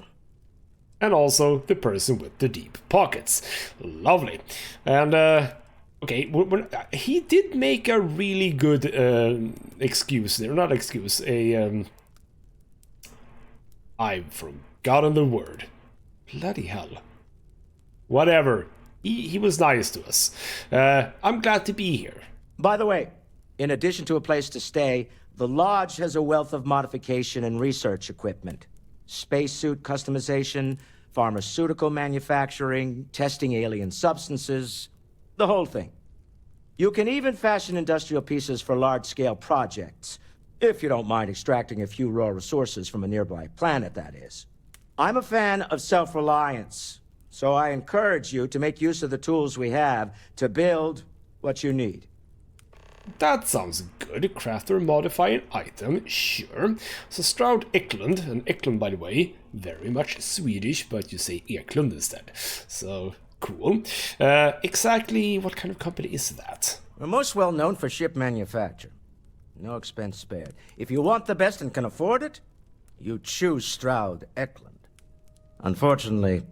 And also the person with the deep pockets. Lovely. And, okay, he did make a really good excuse there. Not excuse, I've forgotten the word. Bloody hell. Whatever. He was nice to us. I'm glad to be here. By the way, in addition to a place to stay, the Lodge has a wealth of modification and research equipment. Spacesuit customization, pharmaceutical manufacturing, testing alien substances, the whole thing. You can even fashion industrial pieces for large-scale projects, if you don't mind extracting a few raw resources from a nearby planet, that is. I'm a fan of self-reliance, so I encourage you to make use of the tools we have to build what you need. That sounds good. Craft or modify an item, sure. So Stroud Eklund, and Eklund, by the way, very much Swedish, but you say Eklund instead. So, cool. Exactly what kind of company is that? We're most well known for ship manufacture. No expense spared. If you want the best and can afford it, you choose Stroud Eklund. Unfortunately,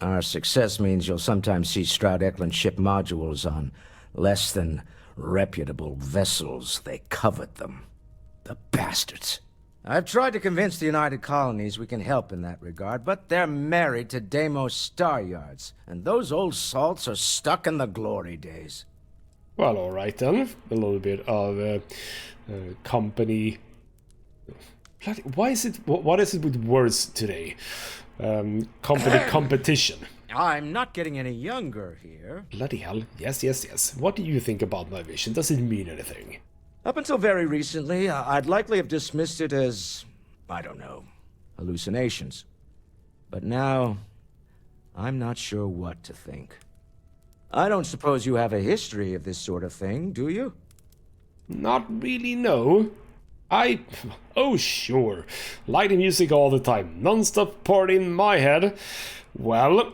our success means you'll sometimes see Stroud Eklund ship modules on less than reputable vessels. They covet them. The bastards. I've tried to convince the United Colonies we can help in that regard, but they're married to Deimos Star Yards, and those old salts are stuck in the glory days. Well, alright then. A little bit of company... Why is it... What is it with words today? Company competition. I'm not getting any younger here. Bloody hell. Yes, yes, yes. What do you think about my vision? Does it mean anything? Up until very recently, I'd likely have dismissed it as, I don't know, hallucinations. But now, I'm not sure what to think. I don't suppose you have a history of this sort of thing, do you? Not really, no. Oh, sure. Lighting music all the time. Non-stop party in my head. Well...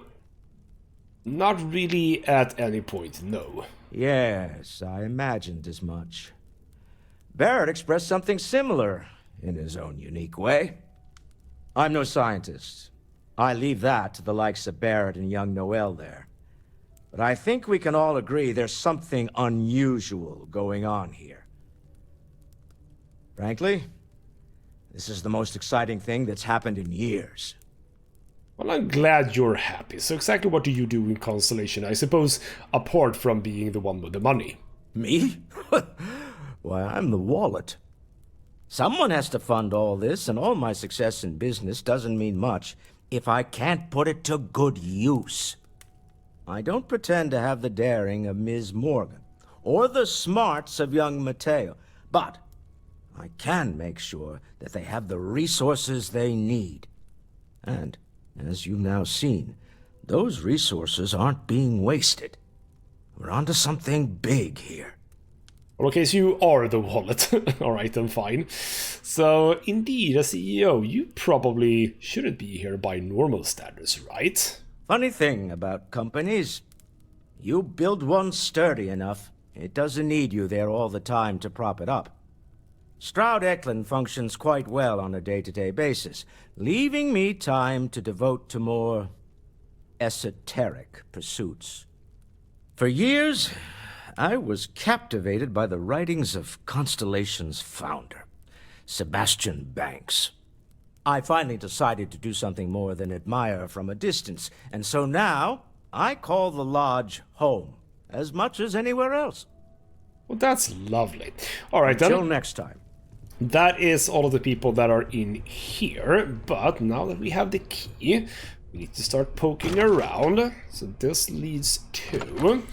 Not really at any point, no. Yes, I imagined as much. Barrett expressed something similar, in his own unique way. I'm no scientist. I leave that to the likes of Barrett and young Noel there. But I think we can all agree there's something unusual going on here. Frankly, this is the most exciting thing that's happened in years. Well, I'm glad you're happy. So exactly what do you do in Constellation, I suppose, apart from being the one with the money? Me? Why, I'm the wallet. Someone has to fund all this, and all my success in business doesn't mean much if I can't put it to good use. I don't pretend to have the daring of Ms. Morgan, or the smarts of young Mateo, but I can make sure that they have the resources they need. And... as you've now seen, those resources aren't being wasted. We're onto something big here. Okay, so you are the wallet. Alright, then fine. So, indeed, as CEO, you probably shouldn't be here by normal standards, right? Funny thing about companies. You build one sturdy enough, it doesn't need you there all the time to prop it up. Stroud Eklund functions quite well on a day-to-day basis, leaving me time to devote to more esoteric pursuits. For years, I was captivated by the writings of Constellation's founder, Sebastian Banks. I finally decided to do something more than admire from a distance, and so now I call the Lodge home, as much as anywhere else. Well, that's lovely. Alright then. Until next time. That is all of the people that are in here, but now that we have the key, we need to start poking around. So this leads to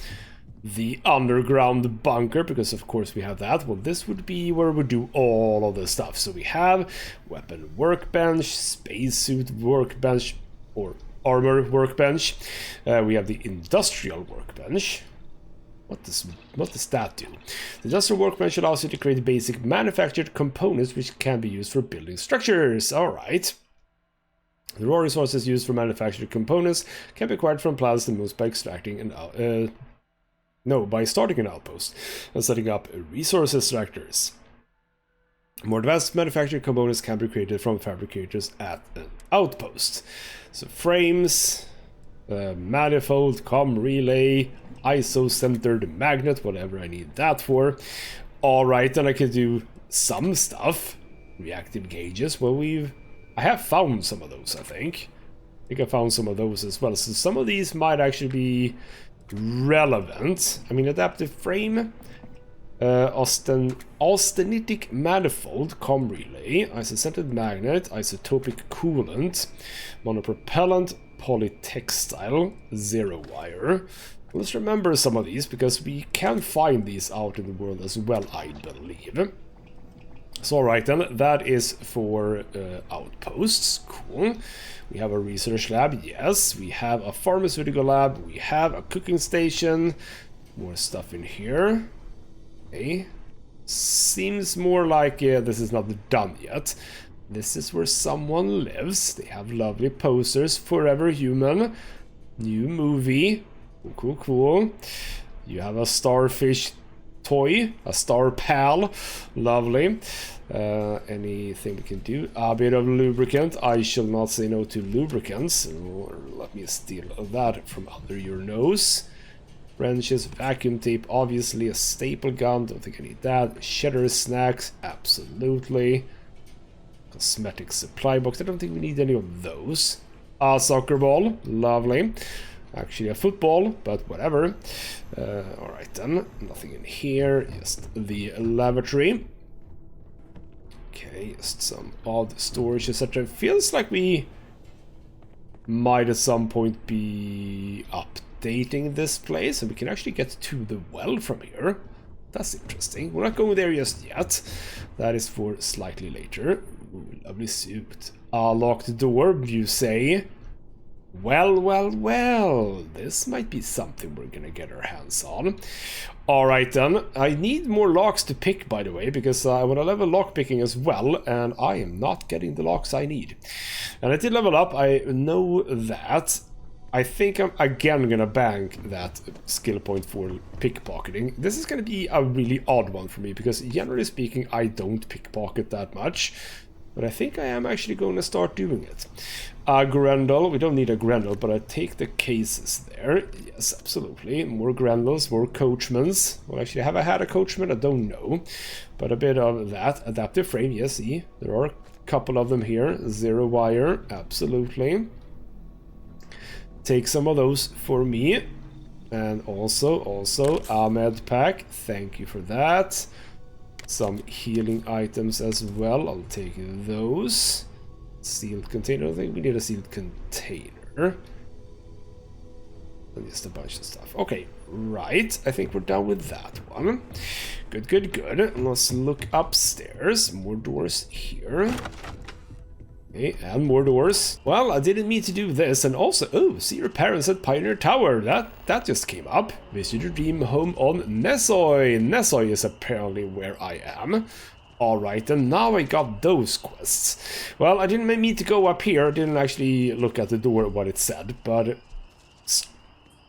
the underground bunker, because of course we have that. Well, this would be where we do all of the stuff. So we have weapon workbench, spacesuit workbench, or armor workbench. We have the industrial workbench. What does that do? The industrial workbench allows you to create basic manufactured components which can be used for building structures. Alright. The raw resources used for manufactured components can be acquired from plants and most by extracting an by starting an outpost and setting up resource extractors. More advanced manufactured components can be created from fabricators at an outpost. So frames, manifold, com relay, ISO-centered magnet, whatever I need that for. Alright, then I can do some stuff. Reactive gauges, well I have found some of those, I think. I found some of those as well. So some of these might actually be relevant. I mean, adaptive frame, austenitic manifold, com relay, isocentered magnet, isotopic coolant, monopropellant, polytextile, zero wire. Let's remember some of these, because we can find these out in the world as well, I believe. So alright then, that is for outposts. Cool. We have a research lab, yes. We have a pharmaceutical lab. We have a cooking station. More stuff in here. Okay. Seems more like this is not done yet. This is where someone lives. They have lovely posters. Forever Human. New movie. Cool, cool. You have a starfish toy. A star pal. Lovely. Anything we can do? A bit of lubricant. I shall not say no to lubricants. Or let me steal that from under your nose. Wrenches, vacuum tape, obviously a staple gun. Don't think I need that. Cheddar snacks, absolutely. Cosmetic supply box. I don't think we need any of those. A soccer ball, lovely. Actually a football, but whatever. Alright then, nothing in here. Just the lavatory. Okay, just some odd storage, etc. Feels like we might at some point be updating this place, and we can actually get to the well from here. That's interesting. We're not going there just yet. That is for slightly later. Ooh, lovely suit. A locked door, you say? Well, well, well. This might be something we're gonna get our hands on. Alright then. I need more locks to pick, by the way, because I want to level lockpicking as well, and I am not getting the locks I need. And I did level up, I know that. I think I'm again gonna bank that skill point for pickpocketing. This is gonna be a really odd one for me, because generally speaking, I don't pickpocket that much. But I think I am actually going to start doing it. A Grendel. We don't need a Grendel, but I take the cases there. Yes, absolutely. More Grendels, more Coachmans. Well, actually, have I had a Coachman? I don't know. But a bit of that. Adaptive frame, yes, see. There are a couple of them here. Zero wire, absolutely. Take some of those for me. And also a med pack. Thank you for that. Some healing items as well. I'll take those. Sealed container. I think we need a sealed container. And just a bunch of stuff. Okay, right. I think we're done with that one. Good, good, good. Let's look upstairs. More doors here. Okay, and more doors. Well, I didn't mean to do this, and also, oh, see your parents at Pioneer Tower. That just came up. Visit your dream home on Nesoi. Nesoi is apparently where I am. Alright, and now I got those quests. Well, I didn't mean to go up here. I didn't actually look at the door what it said, but it's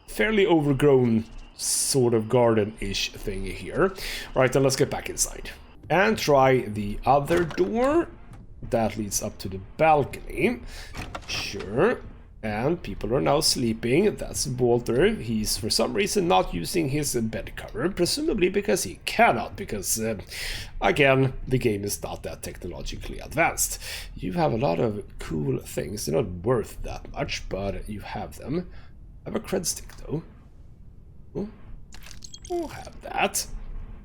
fairly overgrown sort of garden-ish thing here. Alright, then let's get back inside. And try the other door. That leads up to the balcony. Sure. And people are now sleeping. That's Walter. He's for some reason not using his bed cover. Presumably because he cannot. Because, again, the game is not that technologically advanced. You have a lot of cool things. They're not worth that much, but you have them. I have a cred stick, though. Oh, we'll have that.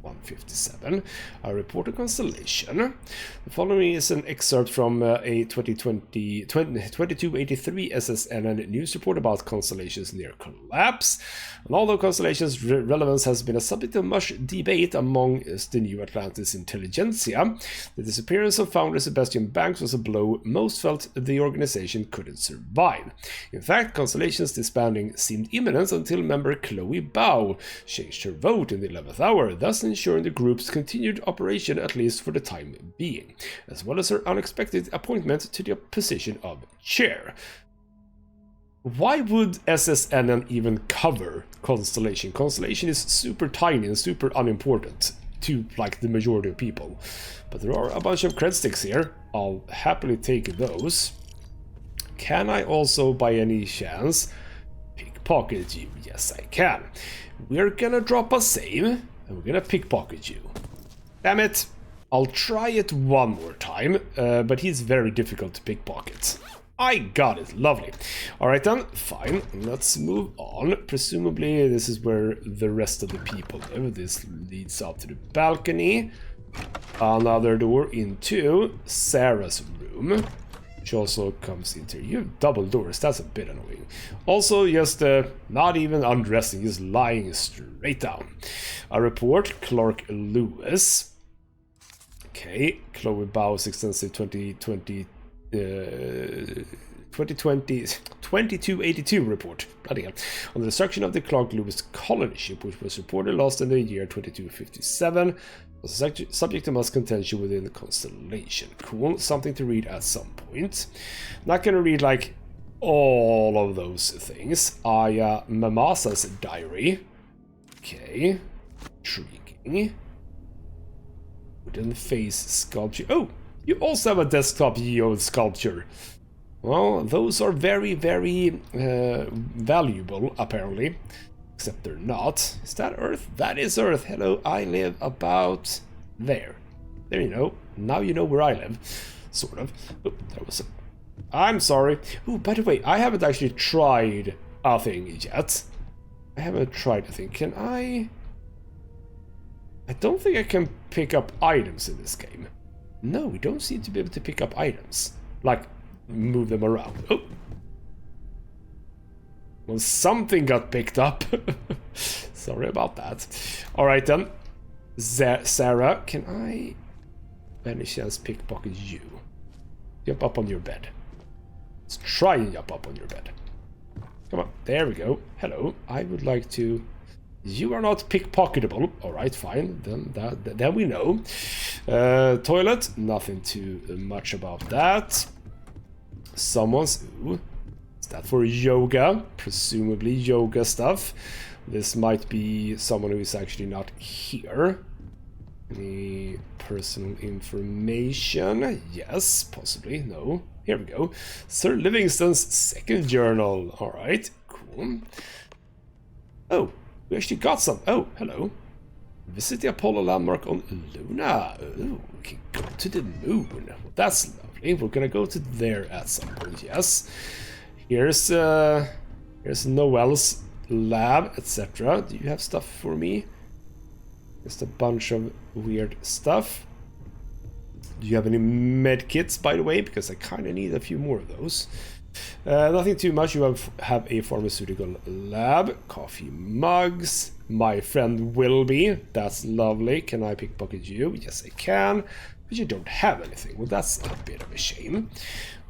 157. A report of Constellation. The following is an excerpt from a 2283 SSN news report about Constellation's near collapse. And although Constellation's relevance has been a subject of much debate among the New Atlantis intelligentsia, the disappearance of founder Sebastian Banks was a blow most felt the organization couldn't survive. In fact, Constellation's disbanding seemed imminent until member Chloe Bao changed her vote in the 11th hour, thus ensuring the group's continued operation at least for the time being, as well as her unexpected appointment to the position of chair. Why would SSNN even cover Constellation? Constellation is super tiny and super unimportant to like the majority of people. But there are a bunch of cred sticks here. I'll happily take those. Can I also, by any chance, pickpocket you? Yes, I can. We're gonna drop a save. We're gonna pickpocket you. Damn it! I'll try it one more time, but he's very difficult to pickpocket. I got it, lovely. Alright then, fine, let's move on. Presumably this is where the rest of the people live. This leads up to the balcony. Another door into Sarah's room, which also comes into... You have double doors, that's a bit annoying. Also, just not even undressing, just lying straight down. A report, Clark Lewis. Okay, Chloe Bow's extensive 2282 report. Bloody hell. On the destruction of the Clark Lewis colony ship, which was reported lost in the year 2257, was subject to much contention within the Constellation. Cool, something to read at some point. Not gonna read like all of those things. Aya Mamasa's diary. Okay, intriguing. Wooden face sculpture. Oh, you also have a desktop geode sculpture. Well, those are very, very valuable, apparently. Except they're not. Is that Earth? That is Earth. Hello, I live about there. There you know. Now you know where I live. Sort of. Oh, there was a... I'm sorry. Oh, by the way, I haven't actually tried a thing yet. I haven't tried a thing. Can I... I don't think I can pick up items in this game. No, we don't seem to be able to pick up items. Like, move them around. Oh! Well, something got picked up. Sorry about that. Alright then. Sarah, can I, by any chance, pickpocket you? Jump up on your bed. Let's try and jump up on your bed. Come on, there we go. Hello, I would like to... You are not pickpocketable. Alright, fine. Then we know. Toilet, nothing too much about that. Someone's... Ooh. Is that for yoga? Presumably yoga stuff. This might be someone who is actually not here. Any personal information? Yes, possibly. No. Here we go. Sir Livingston's second journal. Alright, cool. Oh, we actually got some. Oh, hello. Visit the Apollo landmark on Luna. Oh, we can go to the moon. Well, that's lovely. We're gonna go to there at some point, yes. Here's Noel's lab, etc. Do you have stuff for me? Just a bunch of weird stuff. Do you have any medkits, by the way? Because I kind of need a few more of those. Nothing too much. You have a pharmaceutical lab. Coffee mugs. My friend Wilby. That's lovely. Can I pickpocket you? Yes, I can. But you don't have anything. Well, that's a bit of a shame.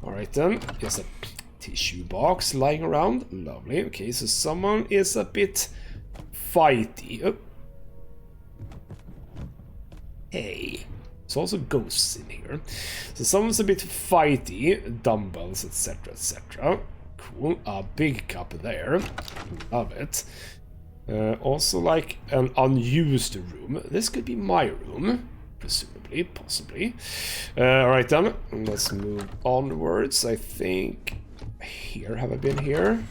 Alright then. Yes, a tissue box lying around. Lovely. Okay, so someone is a bit fighty. Oh. Hey. There's also ghosts in here. So someone's a bit fighty. Dumbbells, etc, etc. Cool. A big cup there. Love it. Also like an unused room. This could be my room. Presumably, possibly. Alright then. Let's move onwards. I think... Here, have I been here?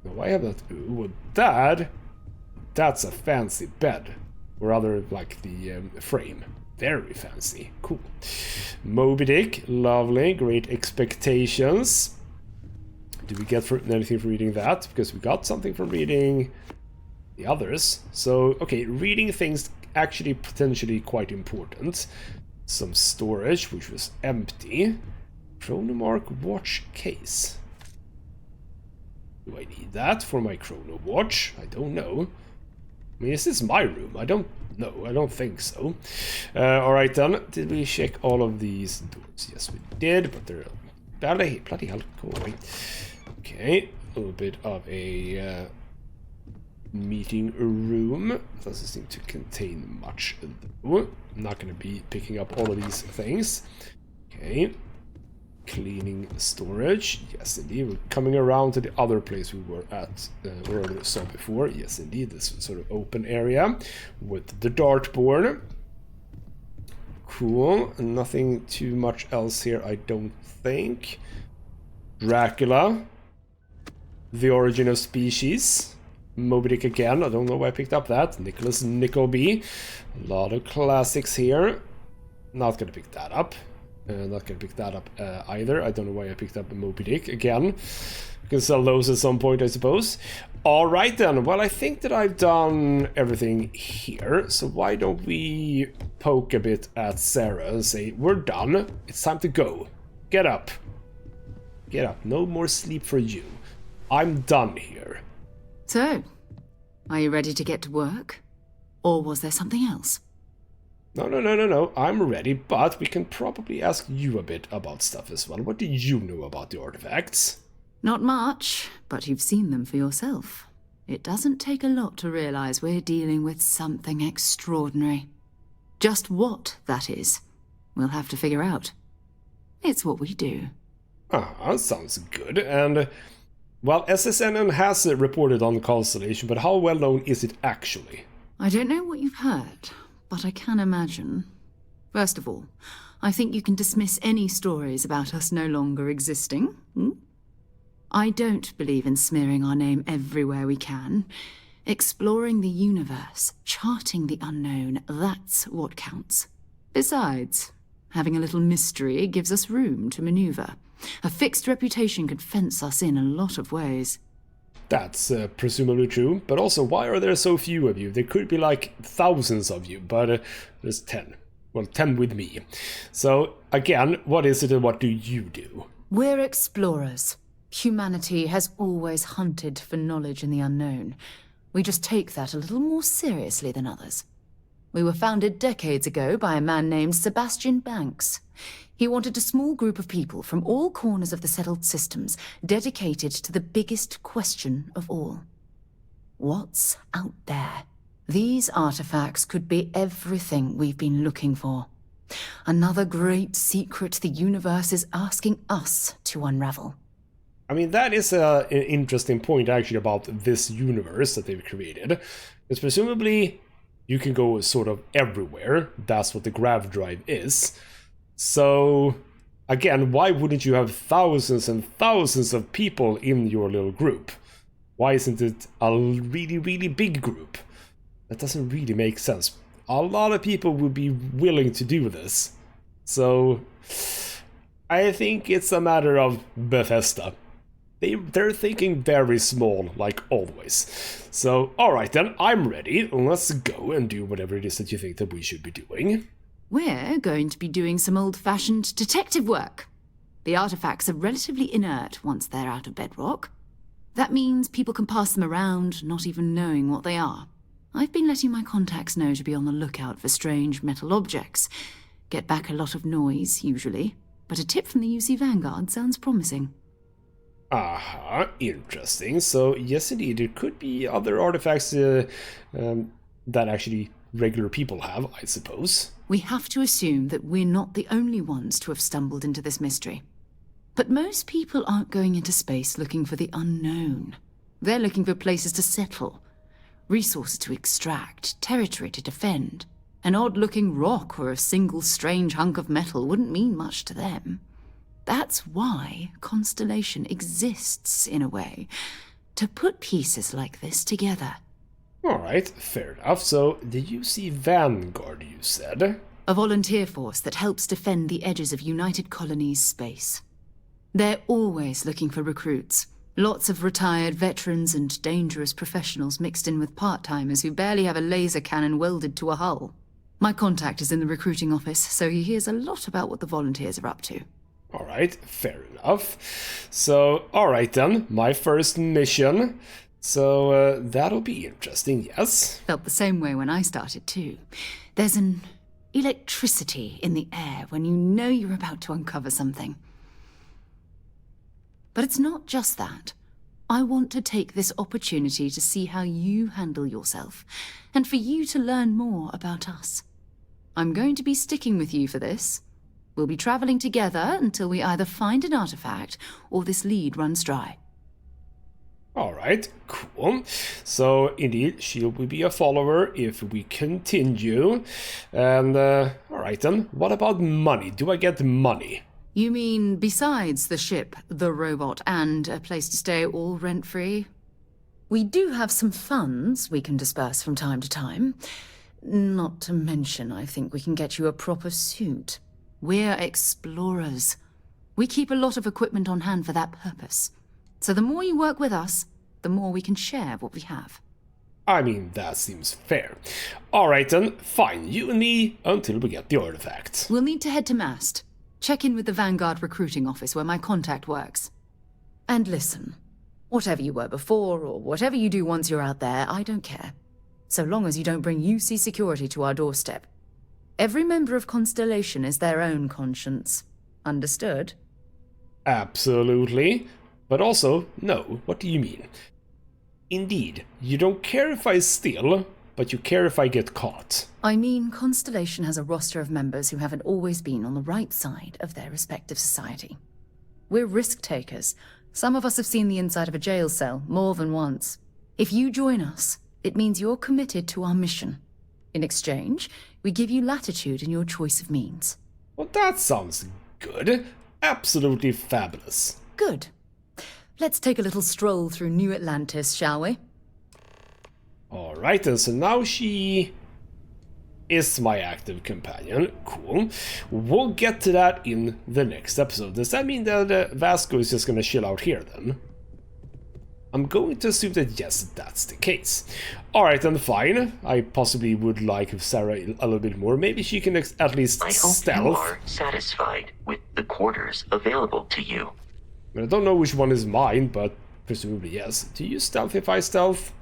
No, I haven't. Ooh, that's a fancy bed. Or rather, like the frame. Very fancy. Cool. Moby Dick. Lovely. Great Expectations. Do we get anything from reading that? Because we got something from reading the others. So, okay, reading things actually potentially quite important. Some storage, which was empty. Chronomark watch case. Do I need that for my chrono watch? I don't know. I mean, is this my room? I don't know. I don't think so. Alright then. Did we check all of these doors? Yes, we did, but they're... Bloody hell, go away. Okay, a little bit of a meeting room. Doesn't seem to contain much though. I'm not going to be picking up all of these things. Okay. Cleaning storage. Yes, indeed. We're coming around to the other place we were at, or saw before. Yes, indeed. This sort of open area with the dartboard. Cool. Nothing too much else here, I don't think. Dracula. The Origin of Species. Moby Dick again. I don't know why I picked up that. Nicholas Nickleby. A lot of classics here. Not gonna pick that up. Not gonna pick that up either. I don't know why I picked up a Moby Dick again. We can sell those at some point, I suppose. Alright then. Well, I think that I've done everything here. So why don't we poke a bit at Sarah and say, we're done. It's time to go. Get up. Get up. No more sleep for you. I'm done here. So, are you ready to get to work? Or was there something else? No. I'm ready, but we can probably ask you a bit about stuff as well. What do you know about the artifacts? Not much, but you've seen them for yourself. It doesn't take a lot to realize we're dealing with something extraordinary. Just what that is, we'll have to figure out. It's what we do. Sounds good. And, well, SSNN has reported on Constellation, but how well known is it actually? I don't know what you've heard, but I can imagine. First of all, I think you can dismiss any stories about us no longer existing. I don't believe in smearing our name everywhere we can. Exploring the universe, charting the unknown, that's what counts. Besides, having a little mystery gives us room to maneuver. A fixed reputation could fence us in a lot of ways. That's presumably true, but also, why are there so few of you? There could be like thousands of you, but there's 10. Well, 10 with me. So, again, what is it and what do you do? We're explorers. Humanity has always hunted for knowledge in the unknown. We just take that a little more seriously than others. We were founded decades ago by a man named Sebastian Banks. He wanted a small group of people from all corners of the settled systems dedicated to the biggest question of all. What's out there? These artifacts could be everything we've been looking for. Another great secret the universe is asking us to unravel. I mean, that is an interesting point actually about this universe that they've created. It's presumably you can go sort of everywhere. That's what the grav drive is. So, again, why wouldn't you have thousands and thousands of people in your little group? Why isn't it a really, really big group? That doesn't really make sense. A lot of people would be willing to do this. So, I think it's a matter of Bethesda. They're thinking very small, like always. So, alright then, I'm ready. Let's go and do whatever it is that you think that we should be doing. We're going to be doing some old-fashioned detective work. The artifacts are relatively inert once they're out of bedrock. That means people can pass them around, not even knowing what they are. I've been letting my contacts know to be on the lookout for strange metal objects. Get back a lot of noise, usually. But a tip from the UC Vanguard sounds promising. Interesting. So, yes indeed, there could be other artifacts that actually regular people have, I suppose. We have to assume that we're not the only ones to have stumbled into this mystery. But most people aren't going into space looking for the unknown. They're looking for places to settle, resources to extract, territory to defend. An odd-looking rock or a single strange hunk of metal wouldn't mean much to them. That's why Constellation exists, in a way, to put pieces like this together. Alright, fair enough. So, the UC Vanguard, you said? A volunteer force that helps defend the edges of United Colonies space. They're always looking for recruits. Lots of retired veterans and dangerous professionals mixed in with part-timers who barely have a laser cannon welded to a hull. My contact is in the recruiting office, so he hears a lot about what the volunteers are up to. Alright, fair enough. So, alright then, my first mission. So, that'll be interesting, yes? Felt the same way when I started too. There's an electricity in the air when you know you're about to uncover something. But it's not just that. I want to take this opportunity to see how you handle yourself, and for you to learn more about us. I'm going to be sticking with you for this. We'll be traveling together until we either find an artifact or this lead runs dry. Alright, cool. So, indeed, she'll be a follower if we continue. And, alright then, what about money? Do I get money? You mean besides the ship, the robot, and a place to stay all rent-free? We do have some funds we can disperse from time to time. Not to mention, I think we can get you a proper suit. We're explorers. We keep a lot of equipment on hand for that purpose. So the more you work with us, the more we can share what we have. I mean, that seems fair. Alright then, fine, you and me, until we get the artifact. We'll need to head to Mast. Check in with the Vanguard recruiting office where my contact works. And listen, whatever you were before, or whatever you do once you're out there, I don't care. So long as you don't bring UC security to our doorstep. Every member of Constellation is their own conscience. Understood? Absolutely. But also, no, what do you mean? Indeed, you don't care if I steal, but you care if I get caught. I mean, Constellation has a roster of members who haven't always been on the right side of their respective society. We're risk-takers. Some of us have seen the inside of a jail cell more than once. If you join us, it means you're committed to our mission. In exchange, we give you latitude in your choice of means. Well, that sounds good. Absolutely fabulous. Good. Let's take a little stroll through New Atlantis, shall we? Alright then, so now she is my active companion. Cool. We'll get to that in the next episode. Does that mean that Vasco is just gonna chill out here then? I'm going to assume that yes, that's the case. Alright then, fine. I possibly would like Sarah a little bit more. Maybe she can at least stealth. I hope you are satisfied with the quarters available to you. I don't know which one is mine, but presumably yes. Do you stealth if I stealth?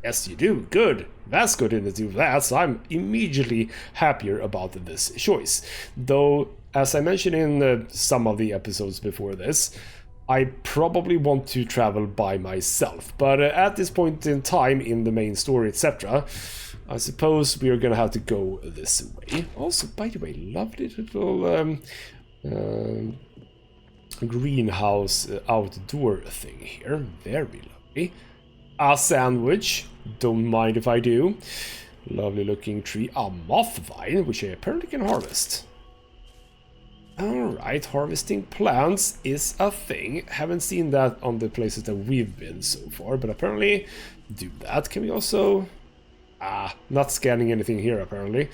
Yes, you do. Good. Vasco didn't do that, so I'm immediately happier about this choice. Though, as I mentioned in some of the episodes before this, I probably want to travel by myself. But at this point in time, in the main story, etc., I suppose we are gonna have to go this way. Also, by the way, lovely little greenhouse outdoor thing here. Very lovely. A sandwich, don't mind if I do. Lovely looking tree. A moth vine, which I apparently can harvest. Alright, harvesting plants is a thing. Haven't seen that on the places that we've been so far, but apparently do that. Can we also... not scanning anything here apparently.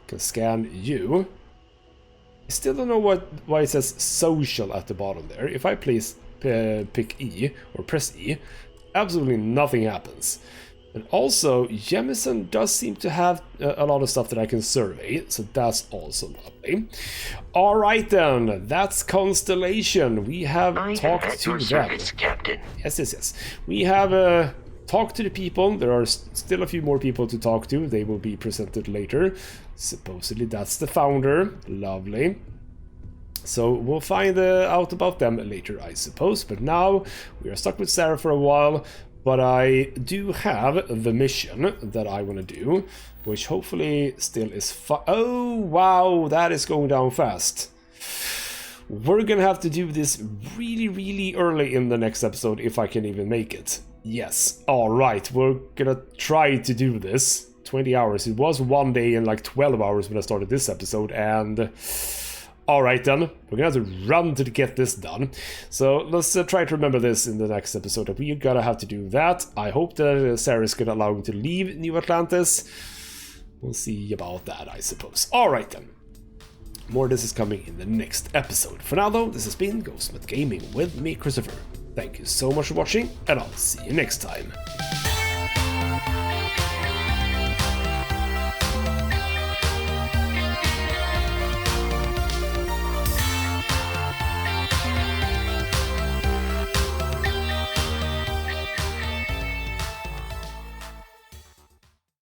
Can scan you. I still don't know why it says social at the bottom there. If I please pick E, or press E, absolutely nothing happens. And also, Jemison does seem to have a lot of stuff that I can survey, so that's also lovely. Alright then, that's Constellation. We have talked to them. Service, Captain. Yes. We have talked to the people. There are still a few more people to talk to. They will be presented later. Supposedly that's the founder. Lovely. So we'll find out about them later, I suppose. But now we are stuck with Sarah for a while. But I do have the mission that I want to do, which hopefully still is oh, wow, that is going down fast. We're gonna have to do this really, really early in the next episode if I can even make it. Yes, alright, we're gonna try to do this. 20 hours. It was one day and like 12 hours when I started this episode, and... Alright then, we're gonna have to run to get this done. So let's try to remember this in the next episode, that we're gonna have to do that. I hope that Sarah's gonna allow me to leave New Atlantis. We'll see about that, I suppose. Alright then. More of this is coming in the next episode. For now though, this has been ghostmutgaming with me, Christopher. Thank you so much for watching, and I'll see you next time.